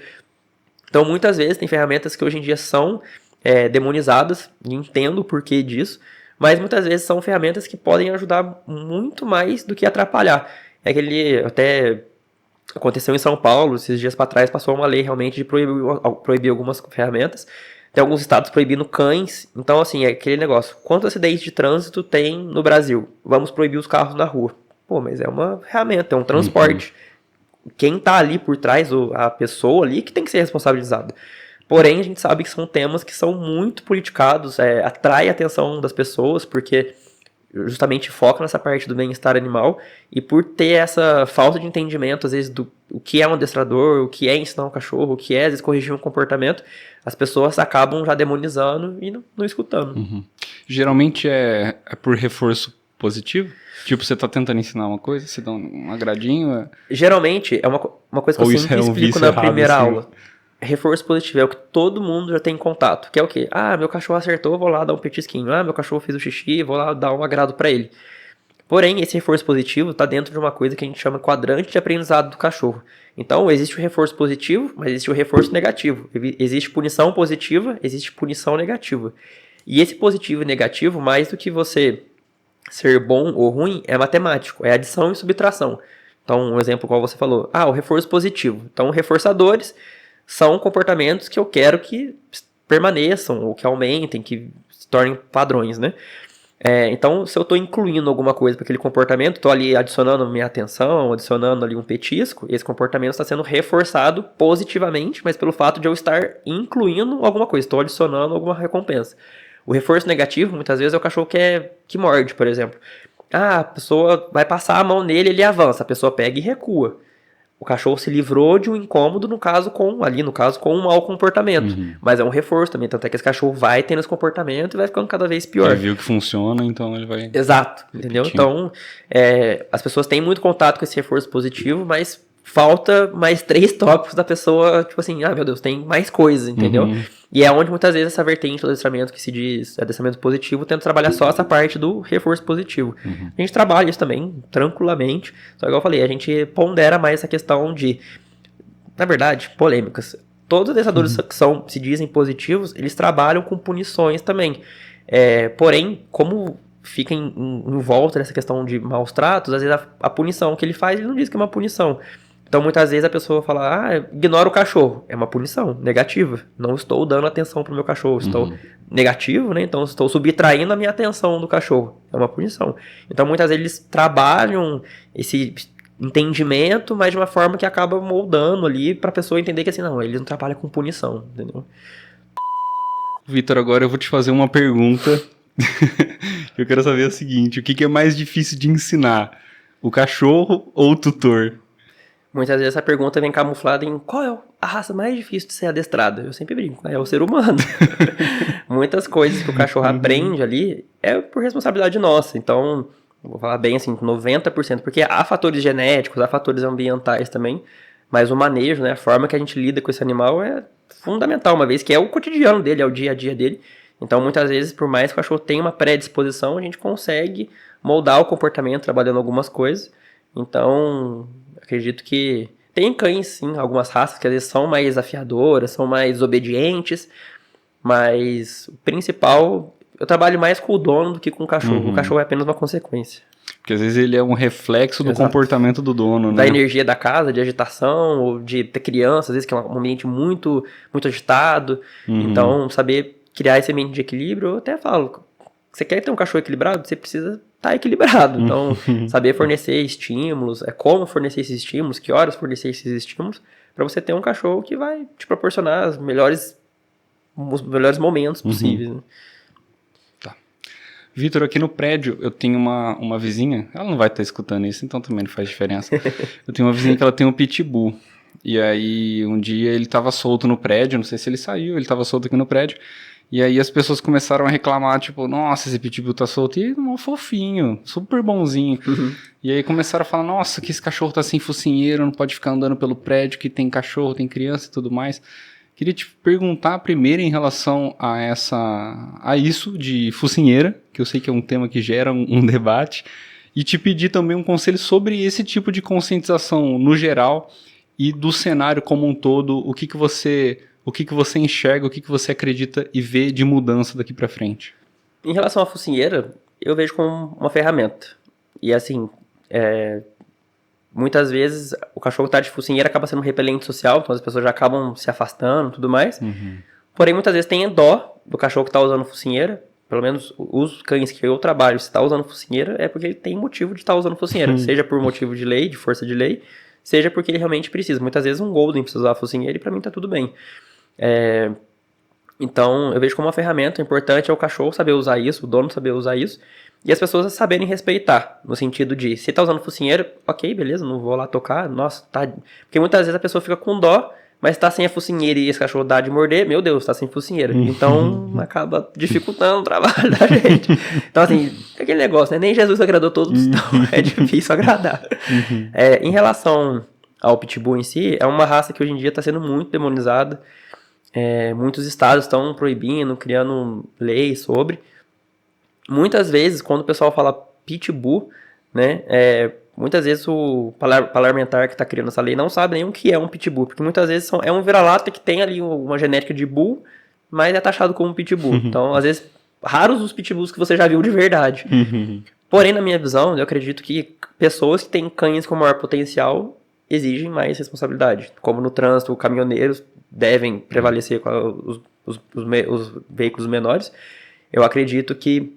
Speaker 2: Então muitas vezes tem ferramentas que hoje em dia são demonizadas, e entendo o porquê disso, mas muitas vezes são ferramentas que podem ajudar muito mais do que atrapalhar. Até aconteceu em São Paulo, esses dias para trás, passou uma lei realmente de proibir algumas ferramentas. Tem alguns estados proibindo cães. Então, assim, é aquele negócio. Quantos acidentes de trânsito tem no Brasil? Vamos proibir os carros na rua. Pô, mas é uma ferramenta, é um transporte. Quem tá ali por trás, a pessoa ali, que tem que ser responsabilizada. Porém, a gente sabe que são temas que são muito politicados, atrai a atenção das pessoas, porque justamente foca nessa parte do bem-estar animal, e por ter essa falta de entendimento, às vezes, do o que é um adestrador, o que é ensinar um cachorro, o que é, às vezes, corrigir um comportamento, as pessoas acabam já demonizando e não escutando.
Speaker 1: Geralmente é por reforço positivo? Tipo, você tá tentando ensinar uma coisa, você dá um agradinho?
Speaker 2: Geralmente, é uma coisa que eu sempre explico na primeira aula. Reforço positivo é o que todo mundo já tem contato, que é o quê? Ah, meu cachorro acertou, vou lá dar um petisquinho. Ah, meu cachorro fez o xixi, vou lá dar um agrado para ele. Porém, esse reforço positivo está dentro de uma coisa que a gente chama quadrante de aprendizado do cachorro. Então, existe o reforço positivo, mas existe o reforço negativo. Existe punição positiva, existe punição negativa. E esse positivo e negativo, mais do que você ser bom ou ruim, é matemático, é adição e subtração. Então, um exemplo qual você falou. Ah, o reforço positivo. Então, reforçadores são comportamentos que eu quero que permaneçam, ou que aumentem, que se tornem padrões, né? Então, se eu estou incluindo alguma coisa para aquele comportamento, estou ali adicionando minha atenção, adicionando ali um petisco, esse comportamento está sendo reforçado positivamente, mas pelo fato de eu estar incluindo alguma coisa, estou adicionando alguma recompensa. O reforço negativo, muitas vezes, é o cachorro que morde, por exemplo. Ah, a pessoa vai passar a mão nele, ele avança, a pessoa pega e recua. O cachorro se livrou de um incômodo, no caso com um mau comportamento. Mas é um reforço também, tanto é que esse cachorro vai tendo esse comportamento e vai ficando cada vez pior.
Speaker 1: Ele viu que funciona, então ele vai...
Speaker 2: Exato, entendeu? Então, as pessoas têm muito contato com esse reforço positivo, mas falta mais 3 tópicos da pessoa, tipo assim, meu Deus, tem mais coisas, entendeu? E é onde muitas vezes essa vertente do adestramento que se diz adestramento positivo tenta trabalhar só essa parte do reforço positivo. A gente trabalha isso também, tranquilamente, só que igual eu falei, a gente pondera mais essa questão de, na verdade, polêmicas. Todos os adestradores que se dizem positivos, eles trabalham com punições também. Porém, como fica em volta dessa questão de maus tratos, às vezes a punição que ele faz, ele não diz que é uma punição. Então, muitas vezes a pessoa fala, ignora o cachorro. É uma punição negativa. Não estou dando atenção para o meu cachorro. Estou negativo, né? Então, estou subtraindo a minha atenção do cachorro. É uma punição. Então, muitas vezes eles trabalham esse entendimento, mas de uma forma que acaba moldando ali para a pessoa entender que assim, não, eles não trabalham com punição, entendeu?
Speaker 1: Vitor, agora eu vou te fazer uma pergunta. Eu quero saber o seguinte, o que é mais difícil de ensinar? O cachorro ou o tutor?
Speaker 2: Muitas vezes essa pergunta vem camuflada em qual é a raça mais difícil de ser adestrada. Eu sempre brinco, é o ser humano. Muitas coisas que o cachorro aprende ali é por responsabilidade nossa. Então, vou falar bem assim, 90%, porque há fatores genéticos, há fatores ambientais também, mas o manejo, né, a forma que a gente lida com esse animal é fundamental, uma vez que é o cotidiano dele, é o dia a dia dele. Então, muitas vezes, por mais que o cachorro tenha uma predisposição, a gente consegue moldar o comportamento trabalhando algumas coisas. Então, acredito que tem cães, sim, algumas raças que às vezes são mais desafiadoras, são mais obedientes, mas o principal, eu trabalho mais com o dono do que com o cachorro. O cachorro é apenas uma consequência.
Speaker 1: Porque às vezes ele é um reflexo do comportamento do dono, né?
Speaker 2: Da energia da casa, de agitação, ou de ter criança, às vezes que é um ambiente muito, muito agitado. Então, saber criar esse ambiente de equilíbrio, eu até falo, você quer ter um cachorro equilibrado? Você precisa estar equilibrado. Então, saber fornecer estímulos, como fornecer esses estímulos, que horas fornecer esses estímulos, para você ter um cachorro que vai te proporcionar os melhores momentos possíveis. Né?
Speaker 1: Tá. Vitor, aqui no prédio eu tenho uma vizinha, ela não vai estar escutando isso, então também não faz diferença. Eu tenho uma vizinha que ela tem um pitbull. E aí, um dia ele tava solto no prédio, não sei se ele saiu, ele tava solto aqui no prédio. E aí as pessoas começaram a reclamar, tipo, nossa, esse pitbull tá solto. E ele é um fofinho, super bonzinho. E aí começaram a falar, nossa, que esse cachorro tá sem focinheiro, não pode ficar andando pelo prédio, que tem cachorro, tem criança e tudo mais. Queria te perguntar primeiro em relação a isso de focinheira, que eu sei que é um tema que gera um debate, e te pedir também um conselho sobre esse tipo de conscientização no geral e do cenário como um todo, o que você enxerga, o que você acredita e vê de mudança daqui pra frente.
Speaker 2: Em relação à focinheira, eu vejo como uma ferramenta. E assim, muitas vezes o cachorro tá de focinheira acaba sendo um repelente social, então as pessoas já acabam se afastando e tudo mais. Porém, muitas vezes tem dó do cachorro que tá usando focinheira. Pelo menos os cães que eu trabalho, se tá usando focinheira, é porque ele tem motivo de estar usando focinheira. Seja por motivo de lei, de força de lei, seja porque ele realmente precisa. Muitas vezes um Golden precisa usar focinheira e pra mim tá tudo bem. Então, eu vejo como uma ferramenta importante é o cachorro saber usar isso, o dono saber usar isso, e as pessoas saberem respeitar, no sentido de, se tá usando focinheira, ok, beleza, não vou lá tocar, nossa, tá... Porque muitas vezes a pessoa fica com dó, mas tá sem a focinheira e esse cachorro dá de morder, meu Deus, tá sem focinheira. Então, acaba dificultando o trabalho da gente. Então, assim, é aquele negócio, né? Nem Jesus agradou todos, então é difícil agradar. Em relação ao Pitbull em si, é uma raça que hoje em dia tá sendo muito demonizada. Muitos estados estão proibindo, criando leis sobre. Muitas vezes, quando o pessoal fala Pitbull, né, muitas vezes o parlamentar que está criando essa lei não sabe nem o que é um Pitbull, porque muitas vezes é um vira-lata que tem ali uma genética de Bull, mas é taxado como Pitbull. Então, às vezes, raros os Pitbulls que você já viu de verdade. Porém, na minha visão, eu acredito que pessoas que têm cães com maior potencial exigem mais responsabilidade. Como no trânsito, caminhoneiros devem prevalecer com os veículos menores. Eu acredito que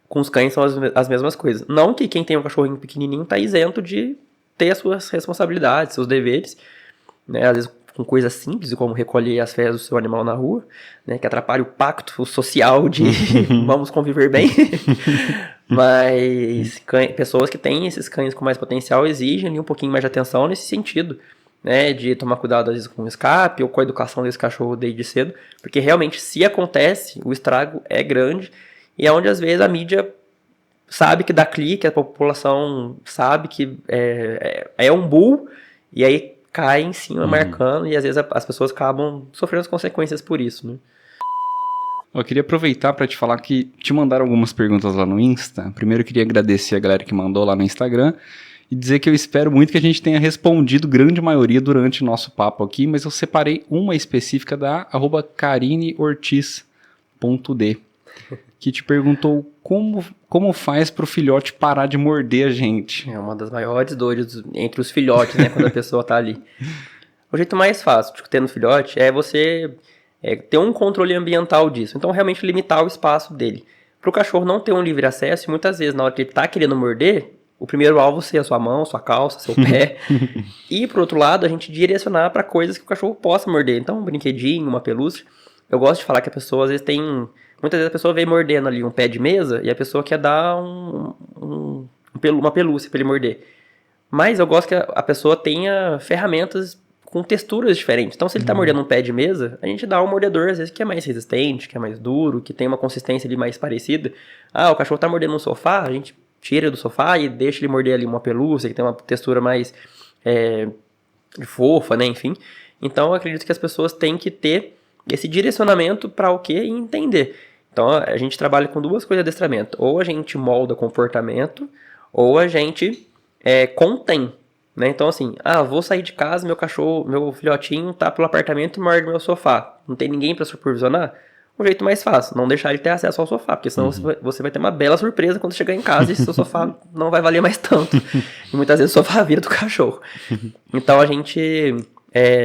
Speaker 2: com os cães são as mesmas coisas. Não que quem tem um cachorrinho pequenininho está isento de ter as suas responsabilidades, seus deveres, né? Às vezes com coisas simples, como recolher as fezes do seu animal na rua, né? Que atrapalha o pacto social de vamos conviver bem. Mas pessoas que têm esses cães com mais potencial exigem ali um pouquinho mais de atenção nesse sentido, né? De tomar cuidado às vezes com o escape ou com a educação desse cachorro desde cedo, porque realmente se acontece, o estrago é grande. E é onde, às vezes, a mídia sabe que dá clique, a população sabe que é um bull, e aí cai em cima, marcando, e às vezes as pessoas acabam sofrendo as consequências por isso, né?
Speaker 1: Eu queria aproveitar para te falar que te mandaram algumas perguntas lá no Insta. Primeiro, eu queria agradecer a galera que mandou lá no Instagram e dizer que eu espero muito que a gente tenha respondido grande maioria durante o nosso papo aqui, mas eu separei uma específica da @karineortiz.d. que te perguntou como faz pro filhote parar de morder a gente.
Speaker 2: É uma das maiores dores entre os filhotes, né, quando a pessoa tá ali. O jeito mais fácil de ter no filhote é você ter um controle ambiental disso. Então, realmente limitar o espaço dele. Pro cachorro não ter um livre acesso, muitas vezes, na hora que ele tá querendo morder, o primeiro alvo ser a sua mão, sua calça, seu pé. E, por outro lado, a gente direcionar para coisas que o cachorro possa morder. Então, um brinquedinho, uma pelúcia. Eu gosto de falar que a pessoa, às vezes, muitas vezes a pessoa vem mordendo ali um pé de mesa e a pessoa quer dar uma pelúcia para ele morder. Mas eu gosto que a pessoa tenha ferramentas com texturas diferentes. Então, se ele tá mordendo um pé de mesa, a gente dá um mordedor, às vezes, que é mais resistente, que é mais duro, que tem uma consistência ali mais parecida. O cachorro tá mordendo um sofá, a gente tira do sofá e deixa ele morder ali uma pelúcia, que tem uma textura mais fofa, né, enfim. Então, eu acredito que as pessoas têm que ter esse direcionamento para o quê e entender. Então, a gente trabalha com duas coisas de adestramento. Ou a gente molda comportamento, ou a gente contém. Né? Então, assim, vou sair de casa, meu filhotinho tá pelo apartamento e morde meu sofá. Não tem ninguém para supervisionar? O jeito mais fácil, não deixar ele ter acesso ao sofá, porque senão você vai ter uma bela surpresa quando chegar em casa e seu sofá não vai valer mais tanto. E muitas vezes o sofá vira do cachorro. Então, a gente...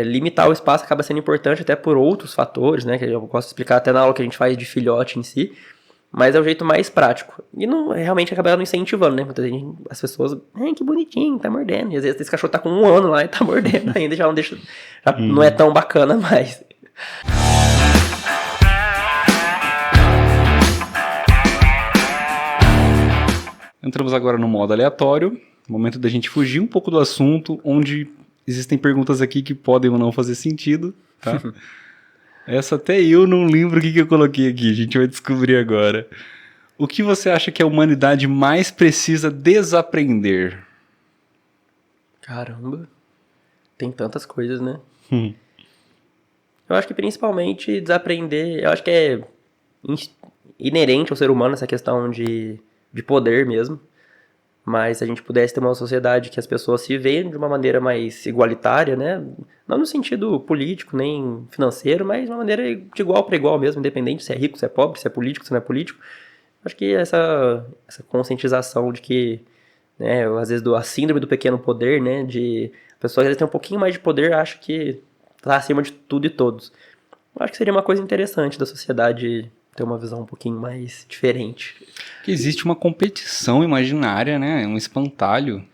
Speaker 2: limitar o espaço acaba sendo importante até por outros fatores, né, que eu posso explicar até na aula que a gente faz de filhote em si, mas é o jeito mais prático. E não, realmente acaba não incentivando, né, muitas vezes as pessoas, que bonitinho, tá mordendo, e às vezes esse cachorro tá com 1 ano lá e tá mordendo ainda, já não é tão bacana mais.
Speaker 1: Entramos agora no modo aleatório, momento da gente fugir um pouco do assunto, onde existem perguntas aqui que podem ou não fazer sentido, tá? Essa até eu não lembro o que eu coloquei aqui, a gente vai descobrir agora. O que você acha que a humanidade mais precisa desaprender?
Speaker 2: Caramba, tem tantas coisas, né? Eu acho que principalmente desaprender, eu acho que é inerente ao ser humano essa questão de poder mesmo. Mas se a gente pudesse ter uma sociedade que as pessoas se veem de uma maneira mais igualitária, né? Não no sentido político, nem financeiro, mas de uma maneira de igual para igual mesmo, independente se é rico, se é pobre, se é político, se não é político. Acho que essa conscientização de que, né, às vezes a síndrome do pequeno poder, né? De a pessoa às vezes tem um pouquinho mais de poder, acha que tá acima de tudo e todos. Acho que seria uma coisa interessante da sociedade ter uma visão um pouquinho mais diferente.
Speaker 1: Que existe uma competição imaginária, né? Um espantalho.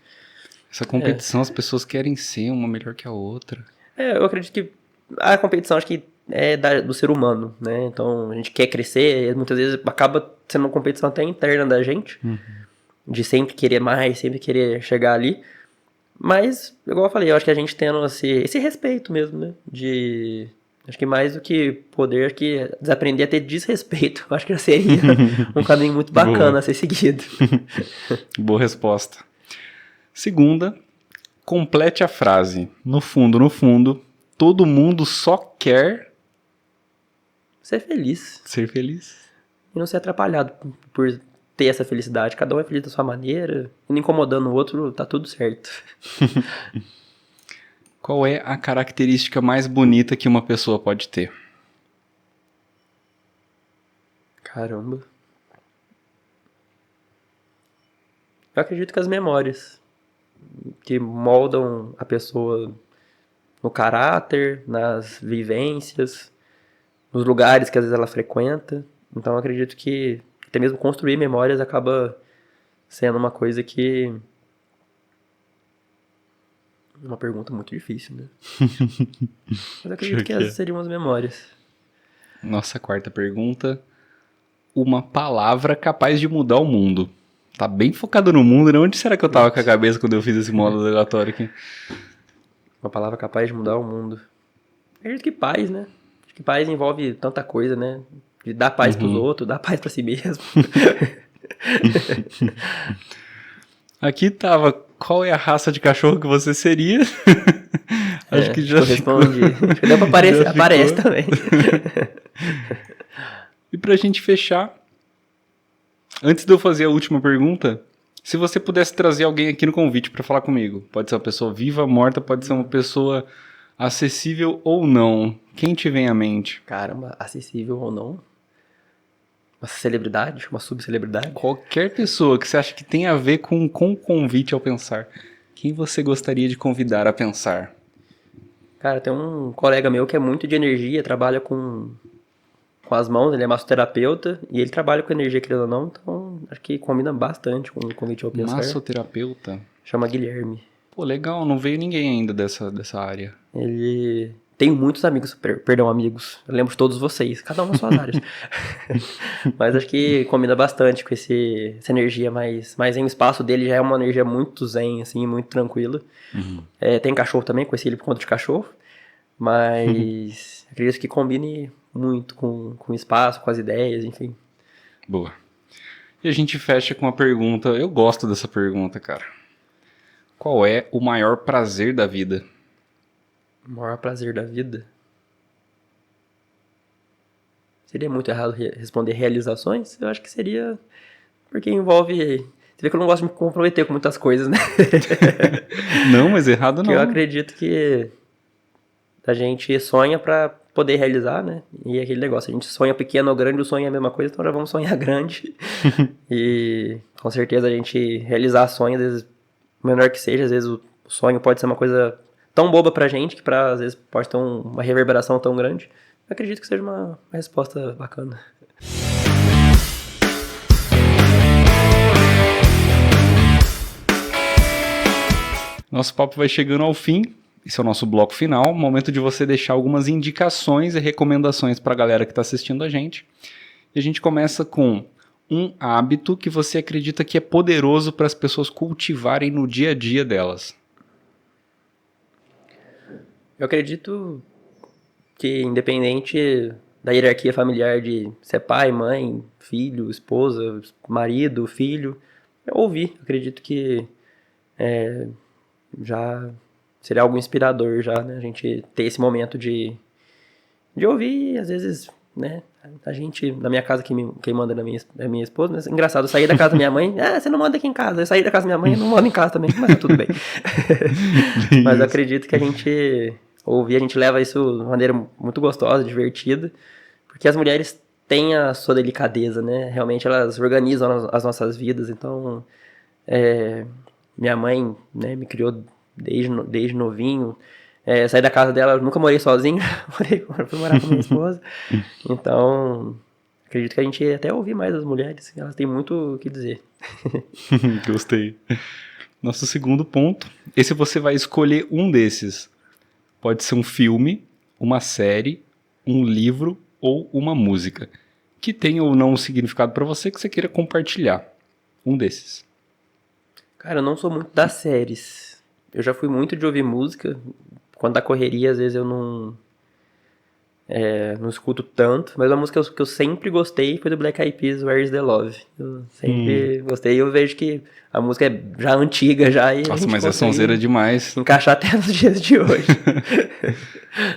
Speaker 1: Essa competição, as pessoas querem ser uma melhor que a outra.
Speaker 2: Eu acredito que a competição acho que é do ser humano, né? Então a gente quer crescer e muitas vezes acaba sendo uma competição até interna da gente. De sempre querer mais, sempre querer chegar ali. Mas, igual eu falei, eu acho que a gente tendo esse respeito mesmo, né? Acho que mais do que poder, acho que desaprender a ter desrespeito. Eu acho que já seria um caminho muito bacana a ser seguido.
Speaker 1: Boa resposta. Segunda, complete a frase. No fundo, todo mundo só quer...
Speaker 2: Ser feliz.
Speaker 1: Ser feliz.
Speaker 2: E não ser atrapalhado por ter essa felicidade. Cada um é feliz da sua maneira. E não incomodando o outro, tá tudo certo.
Speaker 1: Qual é a característica mais bonita que uma pessoa pode ter?
Speaker 2: Caramba. Eu acredito que as memórias que moldam a pessoa no caráter, nas vivências, nos lugares que às vezes ela frequenta. Então eu acredito que até mesmo construir memórias acaba sendo uma coisa que... Uma pergunta muito difícil, né? Mas eu acredito que essas seriam as memórias.
Speaker 1: Nossa quarta pergunta. Uma palavra capaz de mudar o mundo. Tá bem focado no mundo, né? Onde será que eu tava com a cabeça quando eu fiz esse módulo aleatório aqui?
Speaker 2: Uma palavra capaz de mudar o mundo. Eu acredito que paz, né? Acho que paz envolve tanta coisa, né? De dar paz pros outros, dar paz pra si mesmo.
Speaker 1: Aqui tava, qual é a raça de cachorro que você seria? Acho que já
Speaker 2: respondi. Acho que deu pra aparecer, aparece também.
Speaker 1: E pra gente fechar, antes de eu fazer a última pergunta, se você pudesse trazer alguém aqui no convite pra falar comigo, pode ser uma pessoa viva, morta, pode ser uma pessoa acessível ou não, quem te vem à mente?
Speaker 2: Caramba, acessível ou não? Uma celebridade? Uma subcelebridade?
Speaker 1: Qualquer pessoa que você acha que tem a ver com o convite ao pensar. Quem você gostaria de convidar a pensar?
Speaker 2: Cara, tem um colega meu que é muito de energia, trabalha com as mãos, ele é massoterapeuta e ele trabalha com energia, querendo ou não, então acho que combina bastante com o convite ao pensar.
Speaker 1: Massoterapeuta?
Speaker 2: Chama Guilherme.
Speaker 1: Pô, legal, não veio ninguém ainda dessa área.
Speaker 2: Ele... Tenho muitos amigos, perdão, amigos. Eu lembro de todos vocês, cada um nas suas áreas. Mas acho que combina bastante com essa energia mais em o espaço dele já é uma energia muito zen, assim, muito tranquila. Tem cachorro também, conheci ele por conta de cachorro. Mas acredito que combine muito com o espaço, com as ideias, enfim.
Speaker 1: Boa. E a gente fecha com uma pergunta, eu gosto dessa pergunta, cara. Qual é o maior prazer da vida?
Speaker 2: O maior prazer da vida? Seria muito errado responder realizações? Eu acho que seria... Porque envolve... Você vê que eu não gosto de me comprometer com muitas coisas, né?
Speaker 1: Não, mas errado não.
Speaker 2: Porque eu acredito que a gente sonha pra poder realizar, né? E aquele negócio, a gente sonha pequeno ou grande, o sonho é a mesma coisa, então já vamos sonhar grande. E com certeza a gente realizar sonhos, às vezes, menor que seja, às vezes o sonho pode ser uma coisa tão boba pra gente, que às vezes pode ter uma reverberação tão grande. Eu acredito que seja uma resposta bacana.
Speaker 1: Nosso papo vai chegando ao fim. Esse é o nosso bloco final. Momento de você deixar algumas indicações e recomendações para a galera que está assistindo a gente. E a gente começa com um hábito que você acredita que é poderoso para as pessoas cultivarem no dia a dia delas.
Speaker 2: Eu acredito que, independente da hierarquia familiar de ser pai, mãe, filho, esposa, marido, filho, eu ouvi. Acredito que já seria algo inspirador já, né? A gente ter esse momento de ouvir, às vezes, né? A gente, na minha casa, quem manda é minha esposa, mas engraçado, eu saí da casa da minha mãe, você não manda aqui em casa. Eu saí da casa da minha mãe, eu não mando em casa também, mas tá tudo bem. Mas eu acredito que a gente ouvir, a gente leva isso de uma maneira muito gostosa, divertida, porque as mulheres têm a sua delicadeza, né? Realmente elas organizam as nossas vidas, então minha mãe, né, me criou desde novinho. Saí da casa dela, eu nunca morei sozinho, fui morar com minha esposa. Então, acredito que a gente até ouvir mais as mulheres, elas têm muito o que dizer.
Speaker 1: Gostei. Nosso segundo ponto, esse você vai escolher um desses. Pode ser um filme, uma série, um livro ou uma música, que tenha ou não um significado para você que você queira compartilhar. Um desses.
Speaker 2: Cara, eu não sou muito das séries. Eu já fui muito de ouvir música. Quando dá correria, às vezes eu não escuto tanto. Mas uma música que eu sempre gostei foi do Black Eyed Peas, Where is the Love. Eu sempre gostei. Eu vejo que a música é já antiga já. E
Speaker 1: nossa, mas é sonzeira demais.
Speaker 2: Encaixar até nos dias de hoje.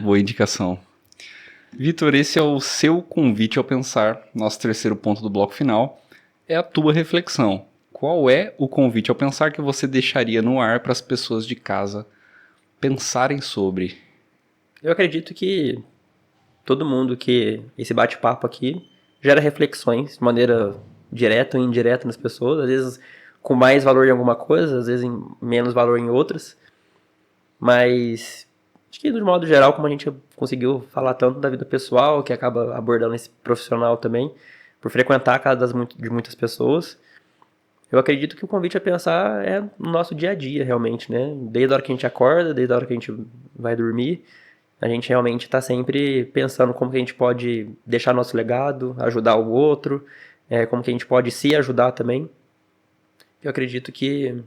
Speaker 1: Boa indicação. Vitor, esse é o seu convite ao pensar. Nosso terceiro ponto do bloco final é a tua reflexão. Qual é o convite ao pensar que você deixaria no ar para as pessoas de casa pensarem sobre?
Speaker 2: Eu acredito que todo mundo que esse bate-papo aqui gera reflexões de maneira direta ou indireta nas pessoas, às vezes com mais valor em alguma coisa, às vezes em menos valor em outras, mas acho que de modo geral, como a gente conseguiu falar tanto da vida pessoal, que acaba abordando esse profissional também, por frequentar a casa de muitas pessoas, eu acredito que o convite a pensar é no nosso dia a dia, realmente, né? Desde a hora que a gente acorda, desde a hora que a gente vai dormir, a gente realmente está sempre pensando como que a gente pode deixar nosso legado, ajudar o outro, como que a gente pode se ajudar também. Eu acredito que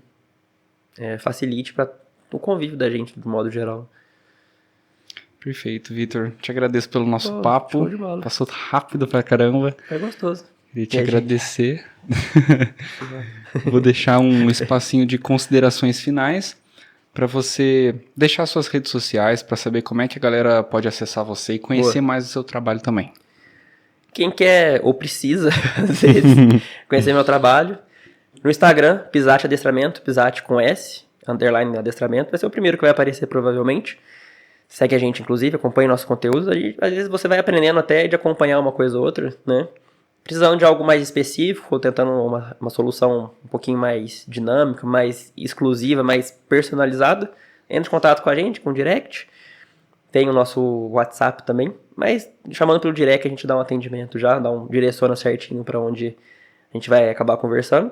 Speaker 2: facilite para o convívio da gente, de modo geral.
Speaker 1: Perfeito, Vitor. Te agradeço pelo nosso papo.
Speaker 2: Show de bola.
Speaker 1: Passou rápido pra caramba.
Speaker 2: É gostoso.
Speaker 1: Queria te agradecer. Vou deixar um espacinho de considerações finais para você deixar suas redes sociais para saber como é que a galera pode acessar você e conhecer mais o seu trabalho também.
Speaker 2: Quem quer ou precisa, às vezes, conhecer meu trabalho, no Instagram, Pisati Adestramento, Pisati com S, underline adestramento, vai ser o primeiro que vai aparecer provavelmente. Segue a gente, inclusive, acompanhe nosso conteúdo. Às vezes você vai aprendendo até de acompanhar uma coisa ou outra, né? Precisando de algo mais específico, ou tentando uma solução um pouquinho mais dinâmica, mais exclusiva, mais personalizada, entre em contato com a gente, com o direct. Tem o nosso WhatsApp também, mas chamando pelo direct a gente dá um atendimento já, direciona certinho para onde a gente vai acabar conversando.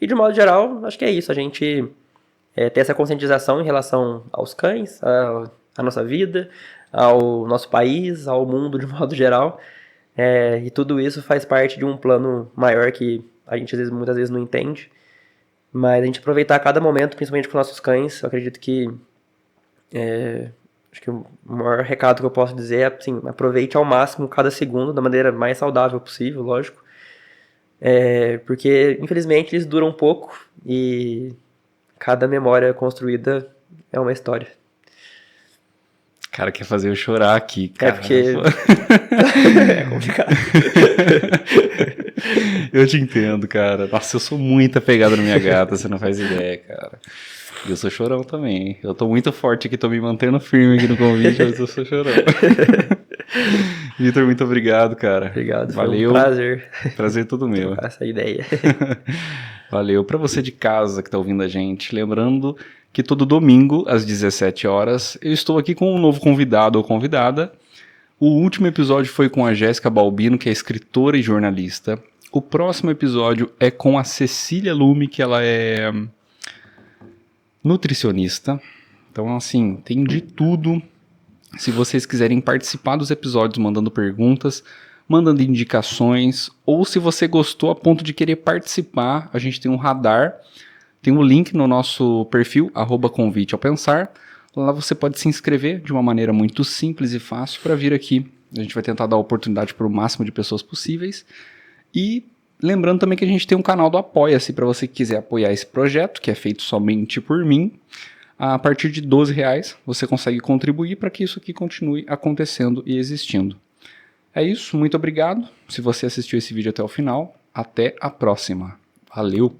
Speaker 2: E de modo geral, acho que é isso, a gente ter essa conscientização em relação aos cães, à nossa vida, ao nosso país, ao mundo de modo geral. E tudo isso faz parte de um plano maior que a gente muitas vezes não entende. Mas a gente aproveitar cada momento, principalmente com nossos cães, eu acredito que acho que o maior recado que eu posso dizer é assim, aproveite ao máximo cada segundo da maneira mais saudável possível, lógico. Porque infelizmente eles duram pouco e cada memória construída é uma história.
Speaker 1: Cara, quer fazer eu chorar aqui, cara.
Speaker 2: Porque é complicado.
Speaker 1: Eu te entendo, cara. Nossa, eu sou muito apegado na minha gata, você não faz ideia, cara. E eu sou chorão também. Eu tô muito forte aqui, tô me mantendo firme aqui no convite, mas eu sou chorão. Vitor, muito obrigado, cara.
Speaker 2: Obrigado,
Speaker 1: valeu.
Speaker 2: Foi um prazer.
Speaker 1: Prazer todo meu.
Speaker 2: Essa ideia.
Speaker 1: Valeu. Pra você de casa que tá ouvindo a gente, lembrando que todo domingo, às 17 horas, eu estou aqui com um novo convidado ou convidada. O último episódio foi com a Jéssica Balbino, que é escritora e jornalista. O próximo episódio é com a Cecília Lume, que ela é nutricionista. Então, assim, tem de tudo. Se vocês quiserem participar dos episódios mandando perguntas, mandando indicações, ou se você gostou a ponto de querer participar, a gente tem um radar. Tem um link no nosso perfil, @convite ao pensar. Lá você pode se inscrever de uma maneira muito simples e fácil para vir aqui. A gente vai tentar dar oportunidade para o máximo de pessoas possíveis. E lembrando também que a gente tem um canal do Apoia-se para você que quiser apoiar esse projeto, que é feito somente por mim. A partir de R$12 você consegue contribuir para que isso aqui continue acontecendo e existindo. É isso, muito obrigado. Se você assistiu esse vídeo até o final, até a próxima. Valeu!